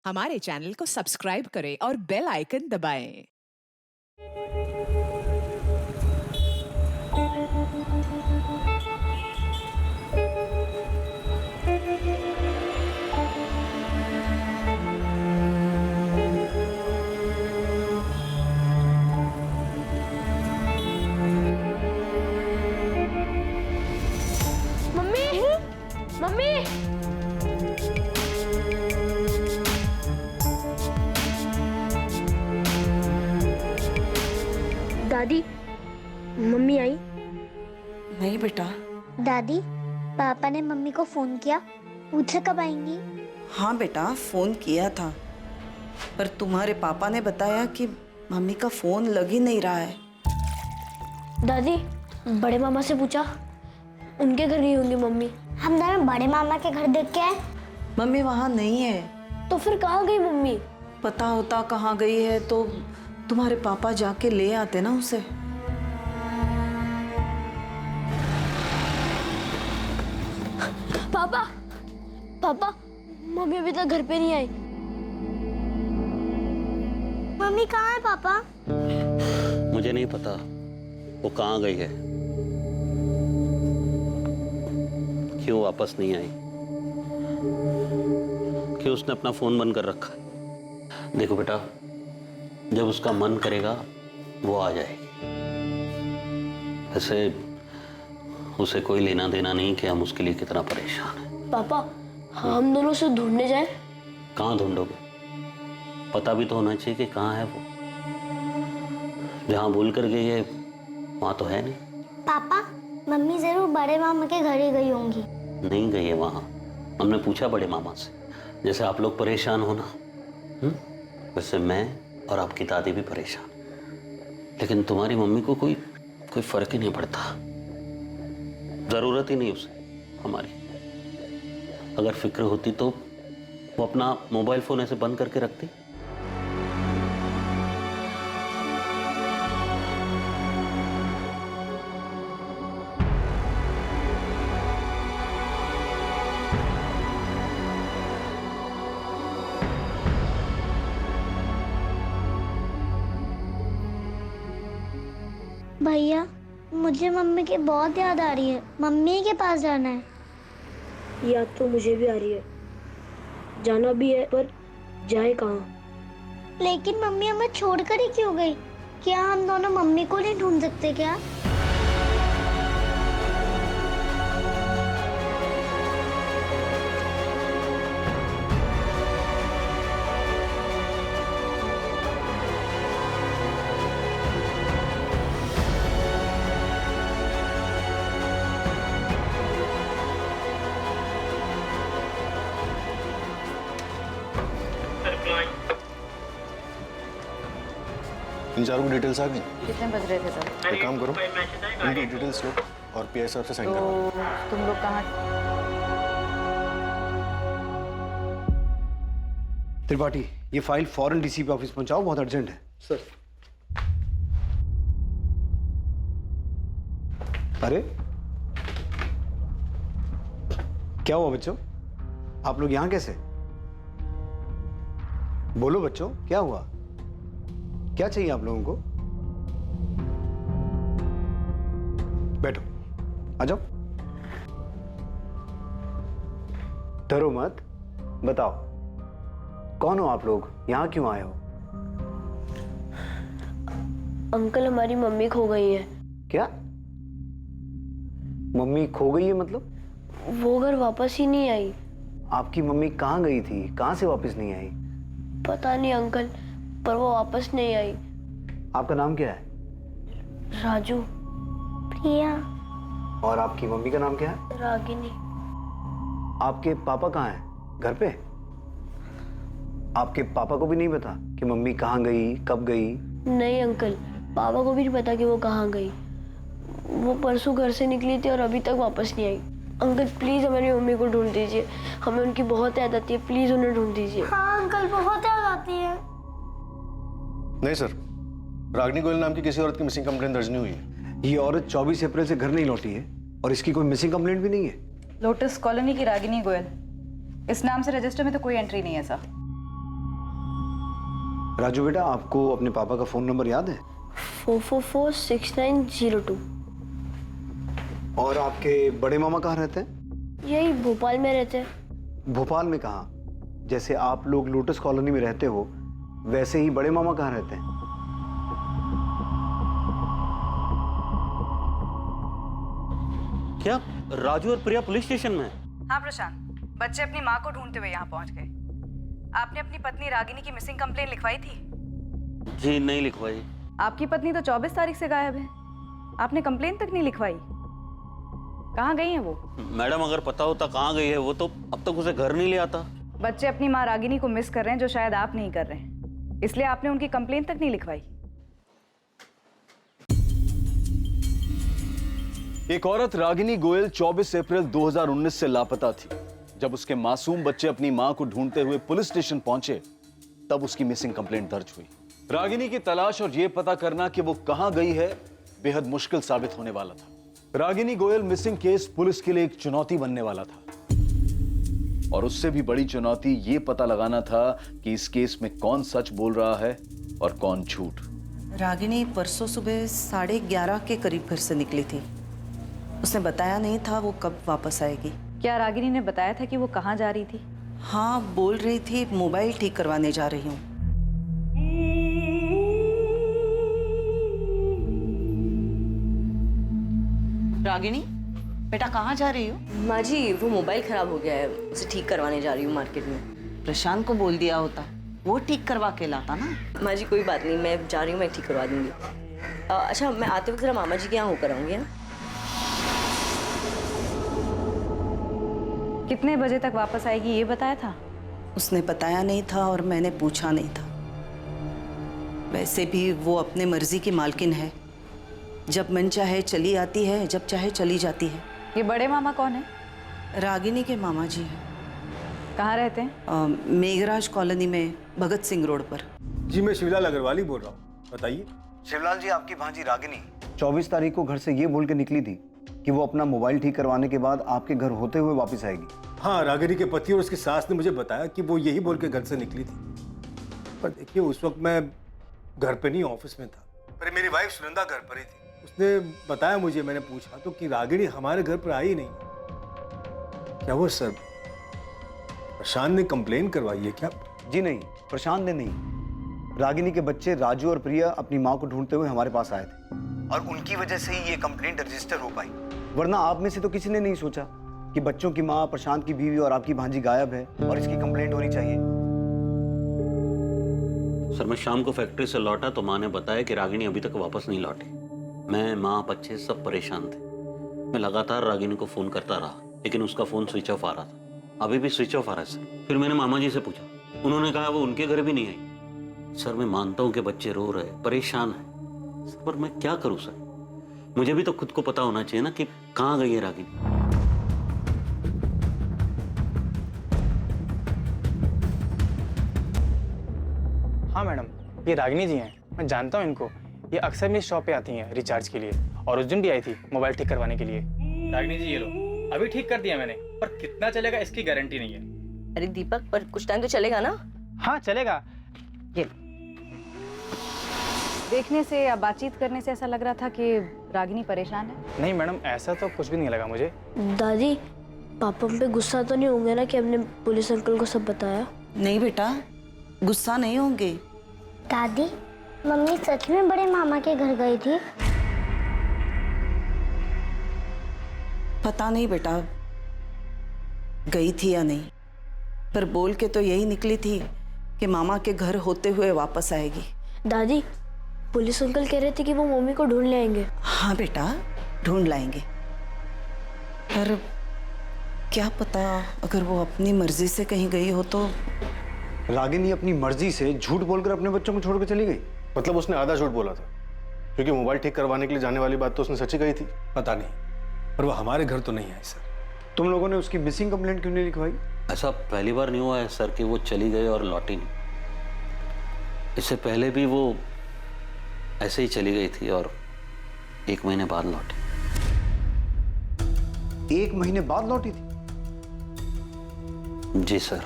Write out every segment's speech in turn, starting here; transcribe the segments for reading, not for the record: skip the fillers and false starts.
हमारे चैनल को सब्सक्राइब करें और बेल आइकन दबाएं। मम्मी, मम्मी, दादी, मम्मी आई? नहीं बेटा। दादी, पापा ने मम्मी को फोन किया, पूछा कब आएंगी? हाँ बेटा, फोन किया था, पर तुम्हारे पापा ने बताया कि मम्मी का फोन लग ही नहीं रहा है। दादी, बड़े मामा से पूछा, उनके घर नहीं होंगी मम्मी। हम दोनों बड़े मामा के घर देख के आए। मम्मी वहाँ नहीं है। तो फिर कहाँ गई मम्मी? पता होता कहाँ गई है तो तुम्हारे पापा जाके ले आते ना उसे। पापा, पापा, मम्मी अभी तक घर पे नहीं आई। मम्मी कहाँ है पापा? मुझे नहीं पता वो कहाँ गई है, क्यों वापस नहीं आई, क्यों उसने अपना फोन बंद कर रखा है। देखो बेटा, जब उसका मन करेगा वो आ जाएगी। वैसे उसे कोई लेना देना नहीं कि हम उसके लिए कितना परेशान हैं। पापा, हम दोनों से ढूंढने जाए? कहाँ ढूंढोगे? पता भी तो होना चाहिए कि कहाँ है वो। जहाँ भूल कर गई है वहाँ तो है नहीं। पापा, मम्मी जरूर बड़े मामा के घर ही गई होंगी। नहीं गई है वहाँ। हमने पूछा बड़े मामा से, जैसे आप लोग परेशान हो ना, वैसे मैं और आपकी दादी भी परेशान। लेकिन तुम्हारी मम्मी को कोई फर्क ही नहीं पड़ता, जरूरत ही नहीं उसे हमारी। अगर फिक्र होती तो वो अपना मोबाइल फोन ऐसे बंद करके रखती। भैया, मुझे मम्मी की बहुत याद आ रही है। मम्मी के पास जाना है। याद तो मुझे भी आ रही है, जाना भी है, पर जाए कहाँ? लेकिन मम्मी हमें छोड़कर ही क्यों गई? क्या हम दोनों मम्मी को नहीं ढूंढ सकते क्या? इन चारों की डिटेल्स आ गई। कितने बज रहे थे सर? एक काम करो, इनकी डिटेल्स लो और पीआई साहब से साइन तो करवाओ। तुम लोग कहाँ? त्रिपाठी, ये फाइल फौरन डीसीपी ऑफिस पहुंचाओ, बहुत अर्जेंट है। सर। अरे क्या हुआ बच्चों? आप लोग यहां कैसे? बोलो बच्चों, क्या हुआ? क्या चाहिए आप लोगों को? बैठो, आ जाओ। डरो मत, बताओ कौन हो आप लोग, यहां क्यों आए हो? अंकल, हमारी मम्मी खो गई है। क्या? मम्मी खो गई है मतलब? वो घर वापस ही नहीं आई। आपकी मम्मी कहाँ गई थी, कहाँ से वापस नहीं आई? पता नहीं अंकल, पर वो वापस नहीं आई। आपका नाम क्या है? राजू। प्रिया। और आपकी मम्मी का नाम क्या है? रागिनी। आपके पापा कहाँ हैं? घर पे? आपके पापा को भी नहीं पता कि मम्मी कहाँ गई, कब गई? नहीं अंकल, पापा को भी नहीं पता कि वो कहाँ गई। वो परसों घर से निकली थी और अभी तक वापस नहीं आई। अंकल प्लीज हमारी मम्मी को ढूंढ दीजिए, हमें उनकी बहुत याद आती है, प्लीज उन्हें ढूंढ दीजिए। हाँ अंकल, बहुत याद आती है। नहीं सर, रागिनी गोयल नाम की किसी औरत की मिसिंग कंप्लेंट दर्ज नहीं हुई है। ये औरत 24 अप्रैल से घर नहीं लौटी है और इसकी कोई मिसिंग कंप्लेंट भी नहीं है। लोटस कॉलोनी की रागिनी गोयल, इस नाम से रजिस्टर में तो कोई एंट्री नहीं है सर। राजू बेटा, आपको अपने पापा का फोन नंबर याद है? 4446902। और आपके बड़े मामा कहाँ रहते हैं? यही भोपाल में रहते हैं। भोपाल में कहाँ? जैसे आप लोग लोटस कॉलोनी में रहते हो, वैसे ही बड़े मामा कहाँ रहते हैं? क्या राजू और प्रिया पुलिस स्टेशन में है? हाँ प्रशांत, बच्चे अपनी माँ को ढूंढते हुए यहाँ पहुँच गए। आपने अपनी पत्नी रागिनी की मिसिंग कंप्लेन लिखवाई थी? जी नहीं लिखवाई। आपकी पत्नी तो 24 तारीख से गायब है, आपने कंप्लेन तक नहीं लिखवाई। कहाँ गई हैं वो? मैडम अगर पता होता कहाँ गई है वो तो अब तक उसे घर नहीं ले आता। बच्चे अपनी माँ रागिनी को मिस कर रहे हैं, जो शायद आप नहीं कर रहे हैं, इसलिए आपने उनकी कंप्लेन तक नहीं लिखवाई। एक औरत रागिनी गोयल 24 अप्रैल 2019 से लापता थी। जब उसके मासूम बच्चे अपनी मां को ढूंढते हुए पुलिस स्टेशन पहुंचे, तब उसकी मिसिंग कंप्लेंट दर्ज हुई। रागिनी की तलाश और यह पता करना कि वो कहां गई है बेहद मुश्किल साबित होने वाला था। Ragini Goyal missing case police के लिए एक चुनौती बनने वाला था, और उससे भी बड़ी चुनौती ये पता लगाना था कि इस केस में कौन सच बोल रहा है और कौन झूठ। रागिनी परसों सुबह 11:30 के करीब घर से निकली थी। उसने बताया नहीं था वो कब वापस आएगी। क्या रागिनी ने बताया था कि वो कहाँ जा रही थी? हाँ, बोल रही थी मोबाइल ठीक करवाने जा रही हूँ। रागिनी बेटा, कहाँ जा रही हो? माँ जी, वो मोबाइल खराब हो गया है, उसे ठीक करवाने जा रही हूँ मार्केट में। प्रशांत को बोल दिया होता, वो ठीक करवा के लाता ना। माँ जी कोई बात नहीं, मैं जा रही हूँ, मैं ठीक करवा दूंगी। अच्छा, मैं आते वक्त जरा मामा जी के यहाँ होकर आऊँगी। कितने बजे तक वापस आएगी ये बताया था? उसने बताया नहीं था और मैंने पूछा नहीं था। वैसे भी वो अपने मर्जी की मालकिन है, जब मन चाहे चली आती है, जब चाहे चली जाती है। ये बड़े मामा कौन है? रागिनी के मामा जी हैं। कहाँ रहते हैं? मेघराज कॉलोनी में, भगत सिंह रोड पर। जी मैं शिवलाल अग्रवाल ही बोल रहा हूँ, बताइए। शिवलाल जी, आपकी भांजी रागिनी 24 तारीख को घर से ये बोल के निकली थी कि वो अपना मोबाइल ठीक करवाने के बाद आपके घर होते हुए वापस आएगी। हाँ, रागिनी के पति और उसकी सास ने मुझे बताया कि वो यही बोल के घर से निकली थी। पर देखिए, उस वक्त मैं घर पे नहीं, ऑफिस में था। पर मेरी वाइफ सुनंदा घर पर ही थी। उसने बताया मुझे, मैंने पूछा तो कि रागिनी हमारे घर पर आई नहीं। क्या वो सर प्रशांत ने कंप्लेन करवाई है क्या? जी नहीं, प्रशांत ने नहीं। रागिनी के बच्चे राजू और प्रिया अपनी माँ को ढूंढते हुए हमारे पास आए थे, और उनकी वजह से ही ये कंप्लेंट रजिस्टर हो पाई। वरना आप में से तो किसी ने नहीं सोचा कि बच्चों की माँ, प्रशांत की बीवी और आपकी भांजी गायब है और इसकी कंप्लेंट होनी चाहिए। सर, मैं शाम को फैक्ट्री से लौटा तो माँ ने बताया कि रागिनी अभी तक वापस नहीं लौटी। मैं, माँ, बच्चे सब परेशान थे। मैं लगातार रागिनी को फोन करता रहा, लेकिन उसका फोन स्विच ऑफ आ रहा था। अभी भी स्विच ऑफ आ रहा है सर। फिर मैंने मामा जी से पूछा, उन्होंने कहा वो उनके घर भी नहीं आई। सर, मैं मानता हूँ कि बच्चे रो रहे, परेशान हैं, पर मैं क्या करूँ सर? मुझे भी तो खुद को पता होना चाहिए ना कि कहाँ गई है रागिनी। हाँ मैडम, ये रागिनी जी हैं, मैं जानता हूँ इनको। ये अक्सर मेरी शॉप पे आती हैं रिचार्ज के लिए, और उस दिन भी आई थी मोबाइल ठीक करवाने के लिए। रागिनी जी ये लो, अभी ठीक कर दिया मैंने, पर कितना चलेगा इसकी गारंटी नहीं है। अरे दीपक, पर कुछ टाइम तो चलेगा ना? हाँ चलेगा। ये देखने से या बातचीत करने से ऐसा लग रहा था कि रागिनी परेशान है। नहीं मैडम, ऐसा तो कुछ भी नहीं लगा मुझे। दादी, पापा हम पे गुस्सा तो नहीं होंगे ना कि हमने पुलिस अंकल को सब बताया? नहीं बेटा, गुस्सा नहीं होंगे। दादी, मम्मी सच में बड़े मामा के घर गई थी? पता नहीं बेटा गई थी या नहीं, पर बोल के तो यही निकली थी कि मामा के घर होते हुए वापस आएगी। दादी, पुलिस अंकल कह रहे थे कि वो मम्मी को ढूंढ ले आएंगे। हाँ बेटा, ढूंढ लाएंगे, पर क्या पता अगर वो अपनी मर्जी से कहीं गई हो तो। रागिनी अपनी मर्जी से झूठ बोलकर अपने बच्चों को छोड़कर चली गई? मतलब उसने आधा झूठ बोला था, क्योंकि मोबाइल ठीक करवाने के लिए जाने वाली बात तो उसने सच्ची कही थी। पता नहीं, पर वो हमारे घर तो नहीं आई सर। तुम लोगों ने उसकी मिसिंग कंप्लेंट क्यों नहीं लिखवाई? ऐसा पहली बार नहीं हुआ है सर कि वो चली गई और लौटी नहीं। इससे पहले भी वो ऐसे ही चली गई थी और 1 महीने बाद लौटी। 1 महीने बाद लौटी थी? जी सर।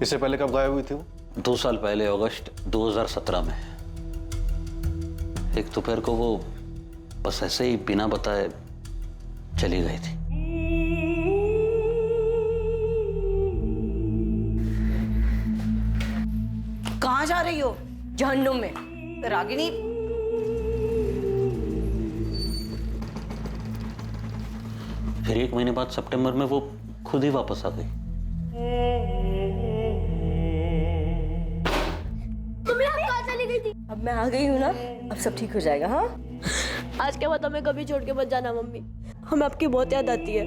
इससे पहले कब गायब हुई थी वो? 2 साल पहले अगस्त 2017 में एक दोपहर को वो बस ऐसे ही बिना बताए चली गई थी। कहाँ जा रही हो? जहन्नुम में। रागिनी, फिर 1 महीने बाद सितंबर में वो खुद ही वापस आ गई। अब मैं आ गई हूँ ना, अब सब ठीक हो जाएगा। हाँ, आज के बाद हमें कभी छोड़ के मत जाना मम्मी, हमें आपकी बहुत याद आती है।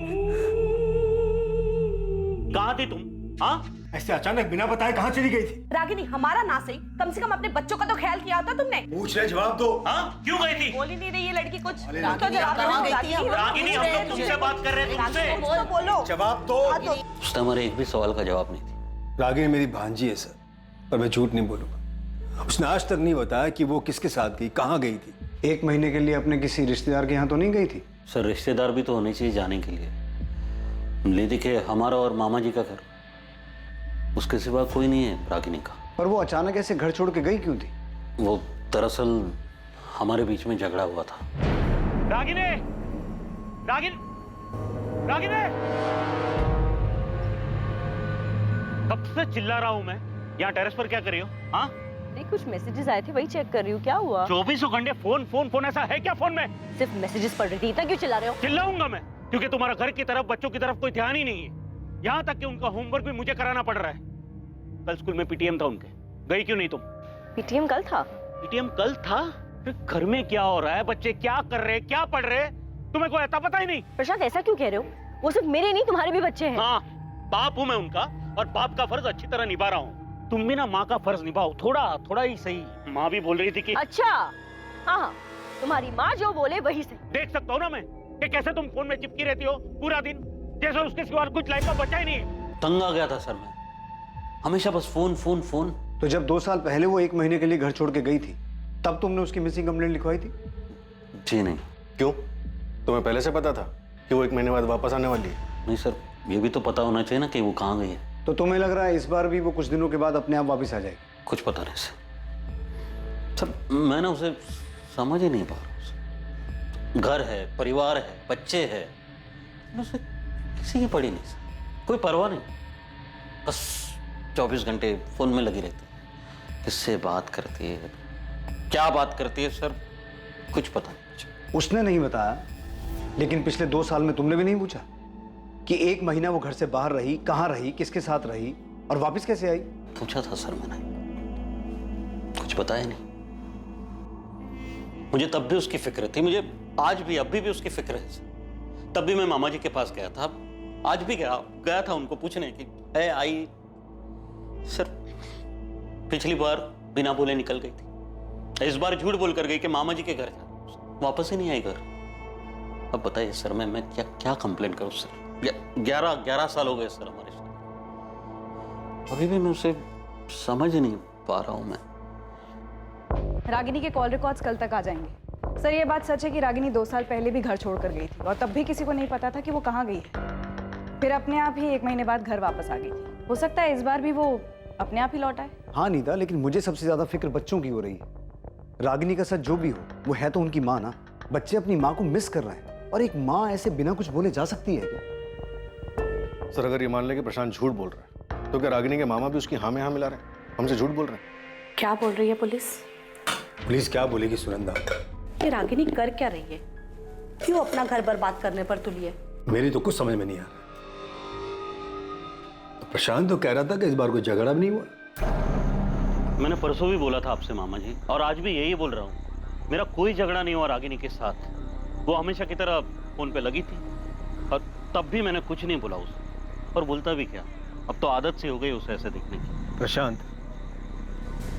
कहाँ थी तुम? हाँ, ऐसे अचानक बिना बताए कहाँ चली गई थी? रागिनी, हमारा ना सही, कम से कम अपने बच्चों का तो ख्याल किया होता तुमने। पूछ रहे, जवाब दो। हाँ, क्यों गई थी? बोल ही नहीं रही ये लड़की कुछ। रागिनी, कहाँ गई थी? रागिनी, हम लोग तुमसे बात कर रहे हैं, तुमसे। तो बोलो। जवाब दो। उसने हमारे एक भी सवाल का जवाब नहीं दिया। रागिनी मेरी भांजी है सर, पर मैं झूठ नहीं बोलूंगा। उसने आज तक नहीं बताया कि वो किसके साथ गई, कहाँ गई थी। 1 महीने के लिए अपने किसी रिश्तेदार के यहाँ तो नहीं गई थी? सर, रिश्तेदार भी तो होने चाहिए जाने के लिए। ले देखिए, हमारा और मामा जी का घर, उसके सिवा कोई नहीं है रागिनी का। पर वो अचानक ऐसे घर छोड़ के गई क्यों थी? वो दरअसल हमारे बीच में झगड़ा हुआ था। रागिनी, रागिनी, रागिनी, कब से चिल्ला रहा हूं मैं? यहाँ टेरेस पर क्या कर रही हो? हाँ, नहीं, कुछ मैसेजेस आए थे, वही चेक कर रही हूँ। क्या हुआ? 24 घंटे फोन फोन फोन, ऐसा है क्या फोन में? सिर्फ मैसेजेस पढ़ रही थी, इतना क्यों चिल्ला रहे हो? चिल्लाऊंगा मैं, क्योंकि तुम्हारा घर की तरफ, बच्चों की तरफ कोई ध्यान ही नहीं है। यहाँ तक कि उनका होमवर्क भी मुझे कराना पड़ रहा है। कल स्कूल में पीटीएम था उनके, गई क्यों नहीं तुम? पीटीएम कल था? पीटीएम कल था? फिर घर में क्या हो रहा है, बच्चे क्या कर रहे हैं, क्या पढ़ रहे हैं, तुम्हें कोई अता पता ही नहीं। प्रशांत, ऐसा क्यों कह रहे हो? वो सिर्फ मेरे नहीं, तुम्हारे भी बच्चे हैं। हाँ, बाप हूं मैं उनका, और बाप का फर्ज अच्छी तरह निभा रहा हूँ। तुम भी ना माँ का फर्ज निभाओ, थोड़ा थोड़ा ही सही। माँ भी बोल रही थी कि अच्छा, हाँ, तुम्हारी माँ जो बोले वही सही। देख सकता हूँ ना मैं कि कैसे तुम फोन में चिपकी रहती हो पूरा दिन, जैसे उसके सिवा कुछ लाइफ का बचा ही नहीं है। तंग आ गया था सर मैं, हमेशा बस फोन फोन फोन। तो जब 2 साल पहले वो 1 महीने के लिए घर छोड़ के गई थी, तब तुमने उसकी मिसिंग कंप्लेंट लिखवाई थी? जी नहीं। क्यों? तुम्हें पहले से पता था कि वो 1 महीने बाद वापस आने वाली है? नहीं सर, ये भी तो पता होना चाहिए ना कि वो कहाँ गई है। तो तुम्हें लग रहा है इस बार भी वो कुछ दिनों के बाद अपने आप वापस आ जाएगी? कुछ पता नहीं सर, मैं ना उसे समझ ही नहीं पा रहा। घर है, परिवार है, बच्चे हैं, उसे किसी की पड़ी नहीं सर, कोई परवाह नहीं। बस 24 घंटे फोन में लगी रहती है। किससे बात करती है, क्या बात करती है सर, कुछ पता नहीं। उसने नहीं बताया, लेकिन पिछले 2 साल में तुमने भी नहीं पूछा कि 1 महीना वो घर से बाहर रही, कहाँ रही, किसके साथ रही और वापस कैसे आई? पूछा था सर मैंने, कुछ बताया नहीं। मुझे तब भी उसकी फिक्र थी, मुझे आज भी अभी भी उसकी फिक्र है सर। तब भी मैं मामा जी के पास गया था, आज भी गया था उनको पूछने की है आई। सर, पिछली बार बिना बोले निकल गई थी, इस बार झूठ बोल कर गई कि मामा जी के घर जा, वापस ही नहीं आई घर। अब बताइए सर, मैं क्या कंप्लेंट करूं सर? 11 साल हो गए सर हमारे साथ, अभी भी मैं उसे समझ नहीं पा रहा हूं मैं। रागिनी के कॉल रिकॉर्ड्स कल तक आ जाएंगे। सर, ये बात सच है कि रागिनी 2 साल पहले भी घर छोड़कर गई थी और तब भी किसी को नहीं पता था कि वो कहाँ गई है। फिर अपने आप ही 1 महीने बाद घर वापस आ गई थी। हो सकता है इस बार भी वो अपने आप ही लौट आए। हाँ नीता, लेकिन मुझे सबसे ज्यादा फिक्र बच्चों की हो रही है। रागिनी का सच जो भी हो, वो है तो उनकी माँ ना। बच्चे अपनी माँ को मिस कर रहे हैं, और एक माँ ऐसे बिना कुछ बोले जा सकती है क्या? सर, अगर ये मान ले कि प्रशांत झूठ बोल रहा है, तो क्या रागिनी के मामा भी उसकी हाँ में हाँ मिला रहे हैं, हमसे झूठ बोल रहे हैं? क्या बोल रही है पुलिस? पुलिस क्या बोलेगी सुनंदा? ये रागिनी कर क्या रही है? क्यों अपना घर बर्बाद करने पर तुली है? मेरी तो कुछ समझ में नहीं आ रहा। प्रशांत तो कह रहा था कि इस बार कोई झगड़ा भी नहीं हुआ। मैंने परसों भी बोला था आपसे मामा जी, और आज भी यही बोल रहा हूँ, मेरा कोई झगड़ा नहीं हुआ रागिनी के साथ। वो हमेशा की तरह फोन पे लगी थी, और तब भी मैंने कुछ नहीं बोला उसे, और बोलता भी क्या, अब तो आदत से हो गई उसे ऐसे दिखने की। प्रशांत,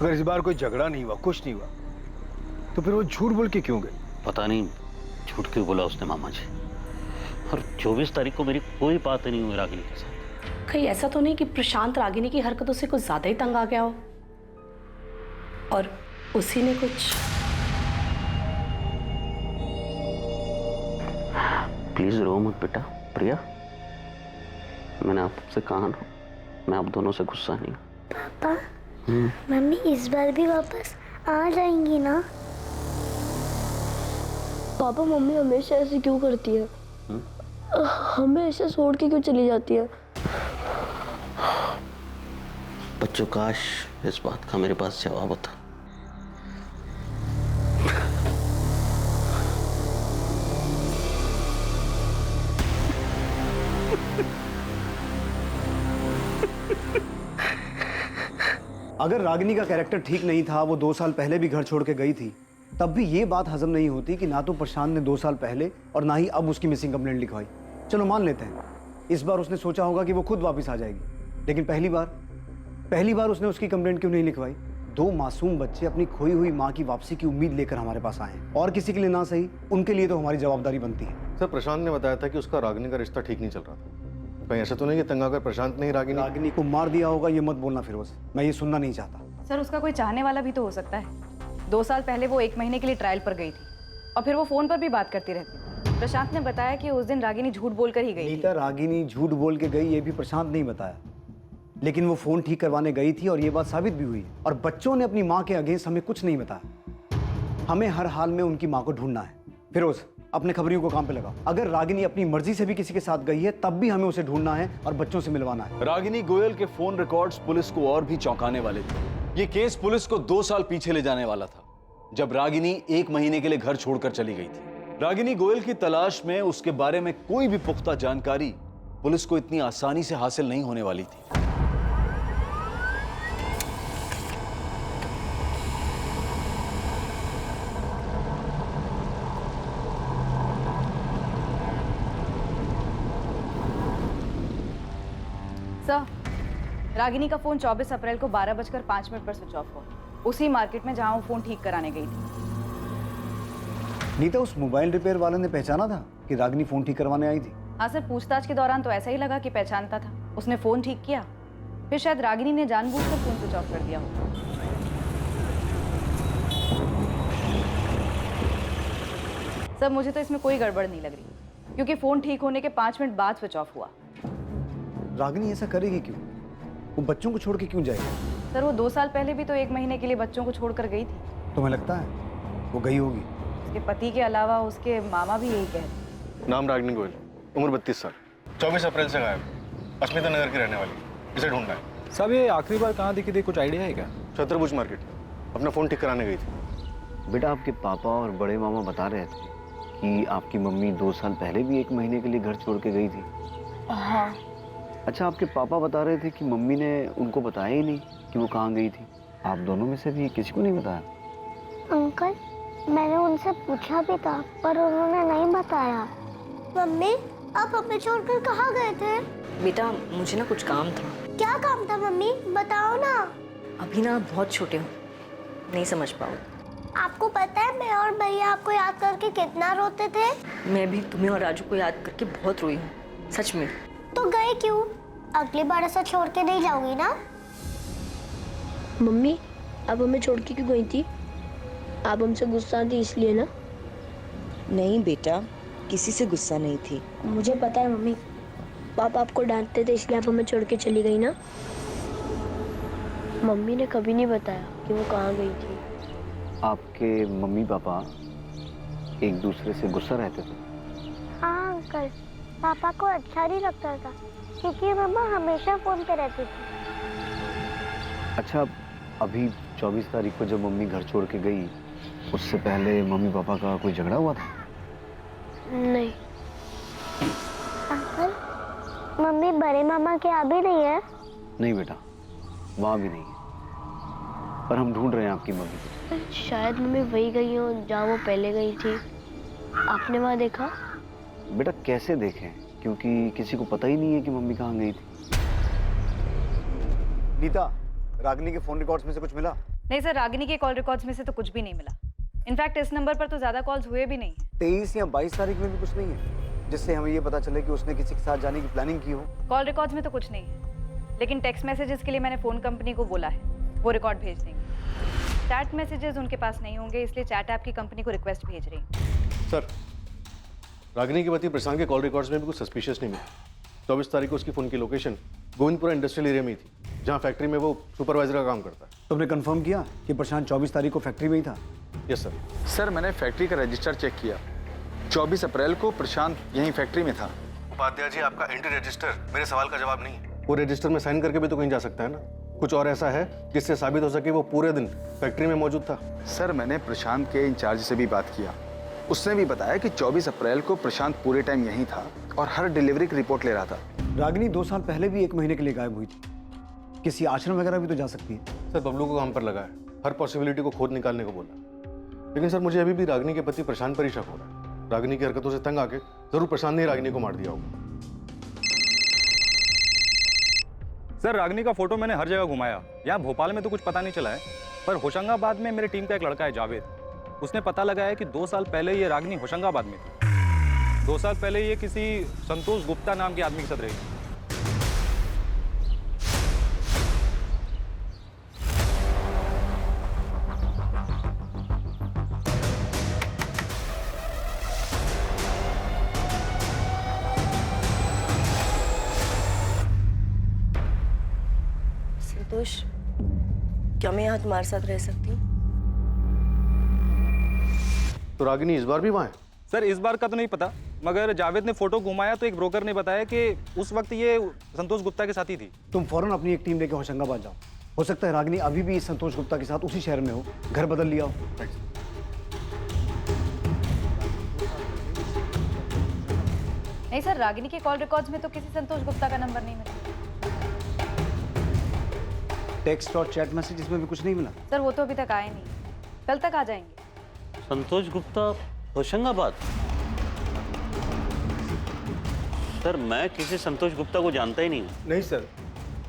अगर इस बार कोई झगड़ा नहीं हुआ, कुछ नहीं हुआ, तो फिर वो झूठ बोल के क्यों गई? पता नहीं झूठ क्यों बोला उसने मामा जी। और 24 तारीख को मेरी कोई बात नहीं हुई रागिनी के साथ। कहीं ऐसा तो नहीं कि प्रशांत रागिनी की हरकतों से कुछ ज्यादा ही तंग आ गया हो और उसी ने कुछ? प्लीज रो मत बेटा। प्रिया, मैंने आपसे कहा ना, मैं आप दोनों से गुस्सा नहीं हूँ। पापा, मम्मी इस बार भी वापस आ जाएंगी ना? पापा मम्मी हमेशा ऐसे क्यों करती है? हमें ऐसे छोड़ के क्यों चली जाती है? बच्चों, काश इस बात का मेरे पास जवाब होता। अगर रागिनी का कैरेक्टर ठीक नहीं था, वो 2 साल पहले भी घर छोड़ के गई थी, तब भी ये बात हजम नहीं होती कि ना तो प्रशांत ने 2 साल पहले और ना ही अब उसकी मिसिंग कंप्लेंट लिखवाई। चलो मान लेते हैं, इस बार उसने सोचा होगा कि वो खुद वापस आ जाएगी, लेकिन पहली बार उसने उसकी कंप्लेंट क्यों नहीं लिखवाई? 2 मासूम बच्चे अपनी खोई हुई माँ की वापसी की उम्मीद लेकर हमारे पास आए हैं, और किसी के लिए ना सही, उनके लिए तो हमारी जवाबदारी बनती है। सर, प्रशांत ने बताया था कि उसका रागिनी का रिश्ता ठीक नहीं चल रहा था। कहीं ऐसा तो नहीं कि तंग आकर प्रशांत ने ही रागिनी को मार दिया होगा? ये मत बोलना फिरोज, मैं ये सुनना नहीं चाहता। सर, उसका कोई चाहने वाला भी तो हो सकता है। 2 साल पहले वो 1 महीने के लिए ट्रायल पर गई थी और फिर वो फोन पर भी बात करती रहती। प्रशांत ने बताया कि उस दिन रागिनी झूठ बोलकर ही गई थी। नीता, रागिनी झूठ बोल के गई ये भी प्रशांत नहीं बताया, लेकिन वो फोन ठीक करवाने गई थी और ये बात साबित भी हुई। और बच्चों ने अपनी माँ के अगेंस्ट हमें कुछ नहीं बताया। हमें हर हाल में उनकी माँ को ढूंढना है। फिरोज, अपने खबरियों को काम पे लगाओ। अगर रागिनी अपनी मर्जी से भी किसी के साथ गई है, तब भी हमें उसे ढूंढना है और बच्चों से मिलवाना है। रागिनी गोयल के फोन रिकॉर्ड्स पुलिस को और भी चौंकाने वाले थे। ये केस पुलिस को 2 साल पीछे ले जाने वाला था, जब रागिनी 1 महीने के लिए घर छोड़कर चली गई थी। रागिनी गोयल की तलाश में उसके बारे में कोई भी पुख्ता जानकारी पुलिस को इतनी आसानी से हासिल नहीं होने वाली थी। सर, रागिनी का फोन 24 अप्रैल को 12:05 पर स्विच ऑफ हुआ, उसी मार्केट में जहां वो फोन ठीक कराने गई थी। नीता, उस मोबाइल रिपेयर वाले ने पहचाना था कि रागिनी फोन ठीक करवाने आई थी? हाँ सर, पूछताछ के दौरान तो ऐसा ही लगा कि पहचानता था। उसने फोन ठीक किया, फिर शायद रागिनी ने जानबूझकर फोन स्विच ऑफ कर दिया हो। सर, मुझे तो इसमें कोई गड़बड़ नहीं लग रही, क्योंकि फोन ठीक होने के 5 मिनट बाद स्विच ऑफ हुआ। रागिनी ऐसा करेगी क्यों? वो बच्चों को छोड़ के क्यों जाएगी? सर, वो 2 साल पहले भी तो 1 महीने के लिए बच्चों को छोड़कर गई थी। तुम्हें लगता है वो गई होगी? उसके पति के अलावा उसके मामा भी यही कहते। नाम रागिनी गोयल, उम्र 32 साल, 24 अप्रैल से गायब, अस्मिता नगर की रहने वाली। इसे ढूंढना है। साहब, ये आखिरी बार कहाँ दिखी थी, कुछ आइडिया है क्या? छत्रभुज मार्केट, अपना फोन ठीक कराने गई थी। बेटा, आपके पापा और बड़े मामा बता रहे थे कि आपकी मम्मी 2 साल पहले भी 1 महीने के लिए घर छोड़ के गई थी। हाँ। अच्छा, आपके पापा बता रहे थे कि मम्मी ने उनको बताया ही नहीं कि वो कहाँ गई थी। आप दोनों में से भी किसी को नहीं बताया? अंकल, मैंने उनसे पूछा भी था, पर उन्होंने नहीं बताया। मम्मी, आप हमें छोड़कर कहाँ गए थे? बेटा, मुझे ना कुछ काम था। क्या काम था मम्मी, बताओ ना। अभी ना बहुत छोटे हो, नहीं समझ पाओ। आपको पता है मैं और भैया आपको याद करके कितना रोते थे? मैं भी तुम्हें और राजू को याद करके बहुत रोई हूँ, सच में। तो गए क्यों? अगली बार ऐसा छोड़ के नहीं जाओगी ना? मम्मी, आप हमें छोड़ के क्यों गई थी? आप हमसे गुस्सा थी इसलिए ना? नहीं बेटा, किसी से गुस्सा नहीं थी। मुझे पता है मम्मी, पापा आपको डांटते थे इसलिए आप हमें छोड़ के चली गई ना? मम्मी ने कभी नहीं बताया कि वो कहाँ गई थी। आपके मम्मी पापा एक दूसरे से गुस्सा रहते थे? हाँ अंकल, पापा को अच्छा नहीं लगता था क्योंकि मम्मा हमेशा फोन पे रहती थी। अच्छा, अभी 24 तारीख को जब मम्मी घर छोड़ के गई, उससे पहले मम्मी पापा का कोई झगड़ा हुआ था? नहीं। अंकल, मम्मी बड़े मामा के यहाँ भी नहीं है? नहीं बेटा, वहाँ भी नहीं है, पर हम ढूंढ रहे हैं आपकी मम्मी को। शायद मम्मी वही गई हो जहाँ वो पहले गई थी। आपने वहाँ देखा? बेटा, कैसे देखें, क्योंकि किसी को पता ही नहीं है कि मम्मी कहाँ गई थी। नीता, रागिनी के फोन रिकॉर्ड्स में से कुछ मिला? नहीं सर, रागिनी के कॉल रिकॉर्ड्स में से तो कुछ भी नहीं मिला। इनफैक्ट इस नंबर पर तो ज्यादा कॉल्स हुए भी नहीं। 23 या 22 तारीख में भी कुछ नहीं है जिससे हमें ये पता चले कि उसने किसी के साथ जाने की प्लानिंग की हो? कॉल रिकॉर्ड्स में तो कुछ नहीं है, लेकिन टेक्स्ट मैसेजेस के लिए मैंने फोन कंपनी को बोला है, वो रिकॉर्ड भेज देंगे। चैट मैसेजेस उनके पास नहीं होंगे, इसलिए चैट ऐप की कंपनी को रिक्वेस्ट भेज रही हूँ। सर, रागिनी के पति प्रशांत के कॉल रिकॉर्ड्स में भी कुछ सस्पिशियस नहीं मिला। 24 तारीख को उसकी फोन की लोकेशन गोविंदपुरा इंडस्ट्रियल एरिया में ही थी, जहाँ फैक्ट्री में वो सुपरवाइजर का काम करता है। तुमने कंफर्म किया कि प्रशांत 24 तारीख को फैक्ट्री में ही था? Yes sir. सर मैंने फैक्ट्री का रजिस्टर चेक किया, 24 अप्रैल को प्रशांत यहीं फैक्ट्री में था। उपाध्याय जी, आपका एंट्री रजिस्टर मेरे सवाल का जवाब नहीं है। वो रजिस्टर में साइन करके भी तो कहीं जा सकता है ना। कुछ और ऐसा है जिससे साबित हो सके वो पूरे दिन फैक्ट्री में मौजूद था? सर मैंने प्रशांत के इंचार्ज से भी बात किया, उसने भी बताया कि 24 अप्रैल को प्रशांत पूरे टाइम यहीं था और हर डिलीवरी की रिपोर्ट ले रहा था। रागिनी 2 साल पहले भी 1 महीने के लिए गायब हुई थी, किसी आश्रम वगैरह भी तो जा सकती है। सर बबलू को काम पर लगा है, हर पॉसिबिलिटी को खोद निकालने को बोला, लेकिन सर मुझे अभी भी रागिनी के पति प्रशांत पर ही शक हो रहा है। रागिनी की हरकतों से तंग आके जरूर प्रशांत ने रागिनी को मार दिया होगा। सर रागिनी का फोटो मैंने हर जगह घुमाया, यहाँ भोपाल में तो कुछ पता नहीं चला है, पर होशंगाबाद में मेरी टीम का एक लड़का है जावेद, उसने पता लगाया कि 2 साल पहले ये रागिनी होशंगाबाद में थी। 2 साल पहले ये किसी संतोष गुप्ता नाम के आदमी के साथ रही। संतोष, क्या मैं यहाँ तुम्हारे साथ रह सकती हूँ? तो रागिनी इस बार भी वहाँ है? सर इस बार का तो नहीं पता, मगर जावेद ने फोटो घुमाया तो एक ब्रोकर ने बताया कि उस वक्त ये संतोष गुप्ता के साथ ही थी। तुम फौरन अपनी एक टीम लेके होशंगाबाद जाओ, हो सकता है रागिनी अभी भी संतोष गुप्ता के साथ उसी शहर में हो, घर बदल लिया हो। नहीं सर, रागिनी के कॉल रिकॉर्ड्स में तो किसी संतोष गुप्ता का नंबर नहीं मिला। टेक्स्ट और चैट मैसेजेस में भी कुछ नहीं मिला? सर वो तो अभी तक आए नहीं, कल तक आ जाएंगे। संतोष गुप्ता होशंगाबाद? सर मैं किसी संतोष गुप्ता को जानता ही नहीं हूँ। नहीं सर,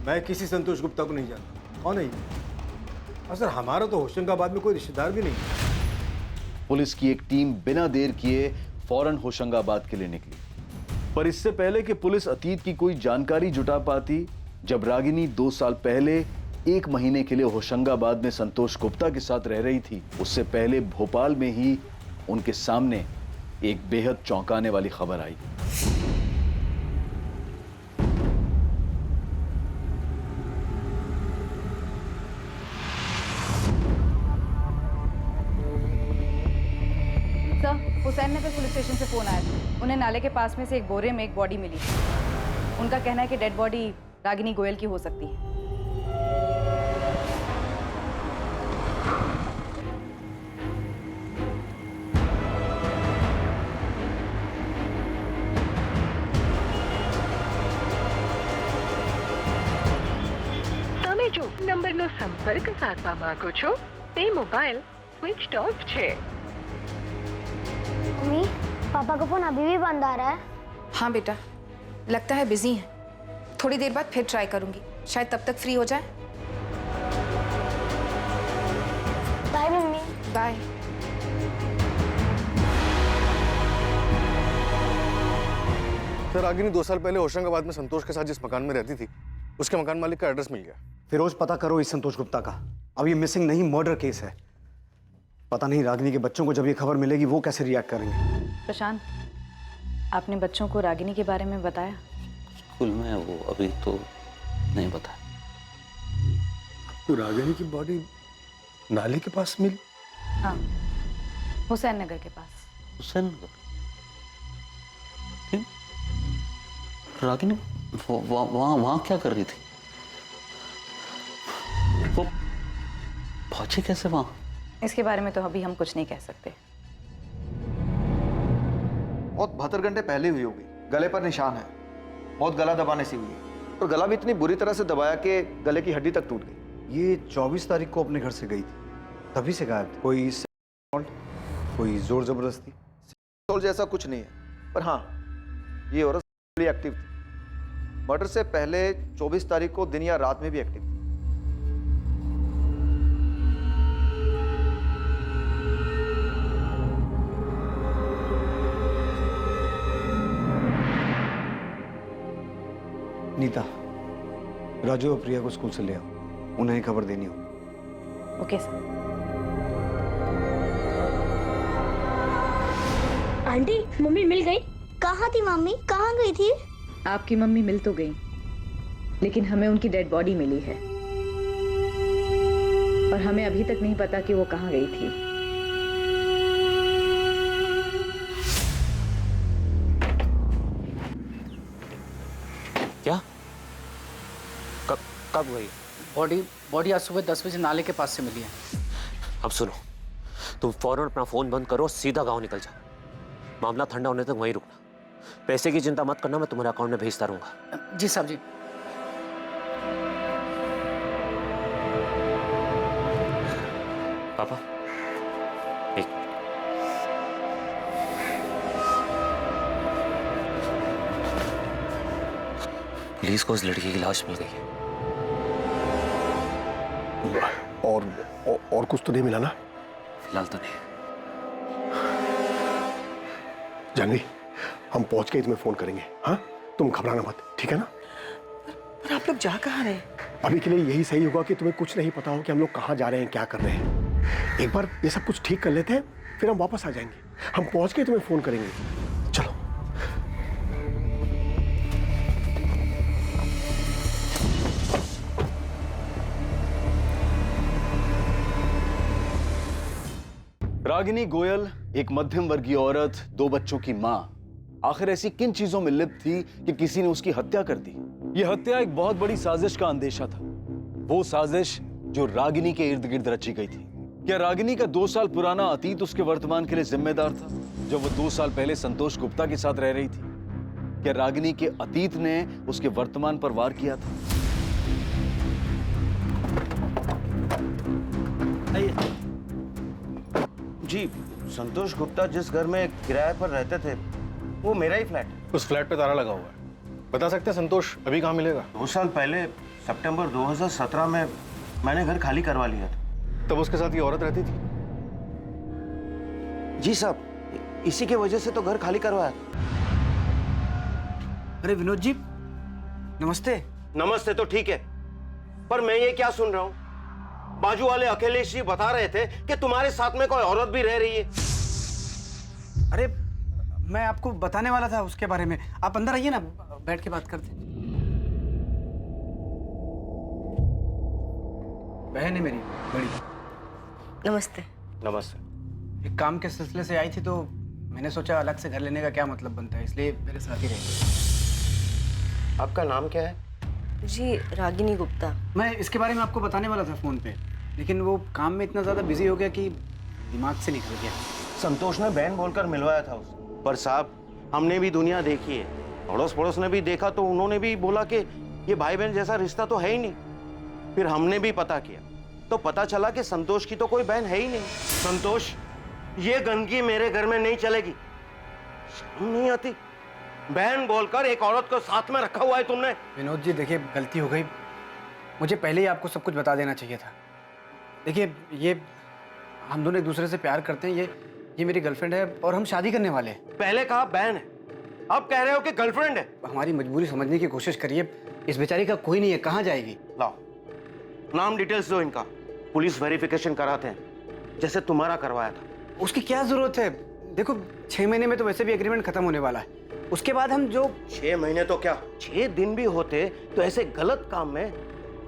मैं किसी संतोष गुप्ता को नहीं जानता। कौन है ये? और सर हमारा तो होशंगाबाद में कोई रिश्तेदार भी नहीं है। पुलिस की एक टीम बिना देर किए फौरन होशंगाबाद के लिए निकली, पर इससे पहले कि पुलिस अतीत की कोई जानकारी जुटा पाती, जब रागिनी 2 साल पहले 1 महीने के लिए होशंगाबाद में संतोष गुप्ता के साथ रह रही थी, उससे पहले भोपाल में ही उनके सामने एक बेहद चौंकाने वाली खबर आई। हुसैन नगर पुलिस स्टेशन से फोन आया था, उन्हें नाले के पास में से एक बोरे में एक बॉडी मिली। उनका कहना है कि डेड बॉडी रागिनी गोयल की हो सकती है। તમે જો નંબરનો સંપર્ક સાધવા માંગો છો તે મોબાઈલ સ્વિચ ઓફ છે। मम्मी, पापा का फोन अभी भी बंद आ रहा है। हाँ बेटा, लगता है बिजी हैं। थोड़ी देर बाद फिर ट्राई करूंगी, शायद तब तक फ्री हो जाए। Bye mummy. Bye. Sir Ragini 2 साल पहले होशंगाबाद में संतोष के साथ जिस मकान में रहती थी, उसके मकान मालिक का एड्रेस मिल गया। फिरोज, पता करो इस संतोष गुप्ता का। अब ये मिसिंग नहीं, मर्डर केस है। पता नहीं रागिनी के बच्चों को जब ये खबर मिलेगी वो कैसे रिएक्ट करेंगे। प्रशांत, आपने बच्चों को रागिनी के बारे में बताया? स्कूल में वो अभी तो नहीं बताया। तो रागिनी की बॉडी नाले के पास मिली? हाँ, हुसैन नगर के पास। हुसैन नगर? क्यों? रागिनी वहाँ क्या कर रही थी? वो पहुंची कैसे वहाँ? इसके बारे में तो अभी हम कुछ नहीं कह सकते। मौत 72 घंटे पहले हुई होगी। गले पर निशान है, मौत गला दबाने से हुई है, और गला भी इतनी बुरी तरह से दबाया कि गले की हड्डी तक टूट गई। ये 24 तारीख को अपने घर से गई थी, तभी से गायब थी। कोई जोर जबरदस्ती जैसा कुछ नहीं है, पर हाँ ये औरत एक्टिव थी। मर्डर से पहले 24 तारीख को दिन या रात में भी एक्टिव थी। नीता, राजू और प्रिया को स्कूल से ले आओ, उन्हें खबर देनी हो। Okay sir. आंटी, मम्मी मिल गई? कहाँ थी मम्मी? कहाँ गई थी? आपकी मम्मी मिल तो गई, लेकिन हमें उनकी डेड बॉडी मिली है और हमें अभी तक नहीं पता कि वो कहाँ गई थी। क्या? कब गई? बॉडी आज सुबह 10 बजे नाले के पास से मिली है। अब सुनो, तुम फौरन अपना फोन बंद करो, सीधा गांव निकल जाओ। मामला ठंडा होने तक वहीं रुकना। पैसे की चिंता मत करना, मैं तुम्हारे अकाउंट में भेजता रहूंगा। जी साहब जी। पापा, एक पुलिस को उस लड़की की लाश मिल गई है। और कुछ तो नहीं मिला ना? फिलहाल तो नहीं। जानवी, हम पहुंच के तुम्हें फोन करेंगे। हाँ, तुम घबराना मत, ठीक है ना? पर आप लोग जा कहाँ रहे हैं? अभी के लिए यही सही होगा कि तुम्हें कुछ नहीं पता हो कि हम लोग कहाँ जा रहे हैं, क्या कर रहे हैं। एक बार ये सब कुछ ठीक कर लेते हैं, फिर हम वापस आ जाएंगे। हम पहुंच के तुम्हें फोन करेंगे। चलो। रागिनी गोयल एक मध्यम वर्गीय औरत, 2 बच्चों की मां, आखिर ऐसी किन चीजों में लिप्त थी कि किसी ने उसकी हत्या कर दी? यह हत्या एक बहुत बड़ी साजिश का अंदेशा था, वो साजिश जो रागिनी के इर्द गिर्द रची गई थी। क्या रागिनी का 2 साल पुराना अतीत उसके वर्तमान के लिए जिम्मेदार था, जब वो 2 साल पहले संतोष गुप्ता के साथ रह रही थी? क्या रागिनी के अतीत ने उसके वर्तमान पर वार किया था? जी, संतोष गुप्ता जिस घर में किराए पर रहते थे वो मेरा ही फ्लैट है। उस फ्लैट पे ताला लगा हुआ है। बता सकते हैं संतोष अभी कहाँ मिलेगा? 2 साल पहले सितंबर 2017 में मैंने घर खाली करवा लिया था। तब उसके साथ ये औरत रहती थी? जी साहब, इसी की वजह से तो घर खाली करवाया था। अरे विनोद जी, नमस्ते। नमस्ते तो ठीक है, पर मैं ये क्या सुन रहा हूँ? बाजू वाले अखिलेश जी बता रहे थे कि तुम्हारे साथ में कोई औरत भी रह रही है। अरे मैं आपको बताने वाला था उसके बारे में। आप अंदर आइए ना, बैठ के बात करते हैं। बहन है मेरी बड़ी। नमस्ते। नमस्ते। एक काम के सिलसिले से आई थी तो मैंने सोचा अलग से घर लेने का क्या मतलब बनता है, इसलिए मेरे साथ ही रहेगी। आपका नाम क्या है? जी, रागिनी गुप्ता। मैं इसके बारे में आपको बताने वाला था फोन पे, लेकिन वो काम में इतना ज्यादा बिजी हो गया कि दिमाग से निकल गया। संतोष ने बहन बोलकर मिलवाया था उसे। पर साहब, हमने भी दुनिया देखी है, अड़ोस पड़ोस ने भी देखा, तो उन्होंने भी बोला कि ये भाई बहन जैसा रिश्ता तो है ही नहीं। फिर हमने भी पता किया तो पता चला कि संतोष की तो कोई बहन है ही नहीं। संतोष, ये गंदगी मेरे घर में नहीं चलेगी। शर्म नहीं आती? बहन बोलकर एक औरत को साथ में रखा हुआ है तुमने। विनोद जी देखिए, गलती हो गई, मुझे पहले ही आपको सब कुछ बता देना चाहिए था। देखिए, ये हम दोनों एक दूसरे से प्यार करते हैं, ये मेरी गर्लफ्रेंड है और हम शादी करने वाले हैं। पहले कहा बहन है, अब कह रहे हो कि गर्लफ्रेंड है। हमारी मजबूरी समझने की कोशिश करिए। इस बेचारी का कोई नहीं है, कहाँ जाएगी? लाओ नाम डिटेल्स दो इनका, पुलिस वेरिफिकेशन कराते हैं जैसे तुम्हारा करवाया था। उसकी क्या जरूरत है? देखो 6 महीने में तो वैसे भी एग्रीमेंट खत्म होने वाला है, उसके बाद हम जो 6 महीने तो क्या 6 दिन भी होते तो ऐसे गलत काम में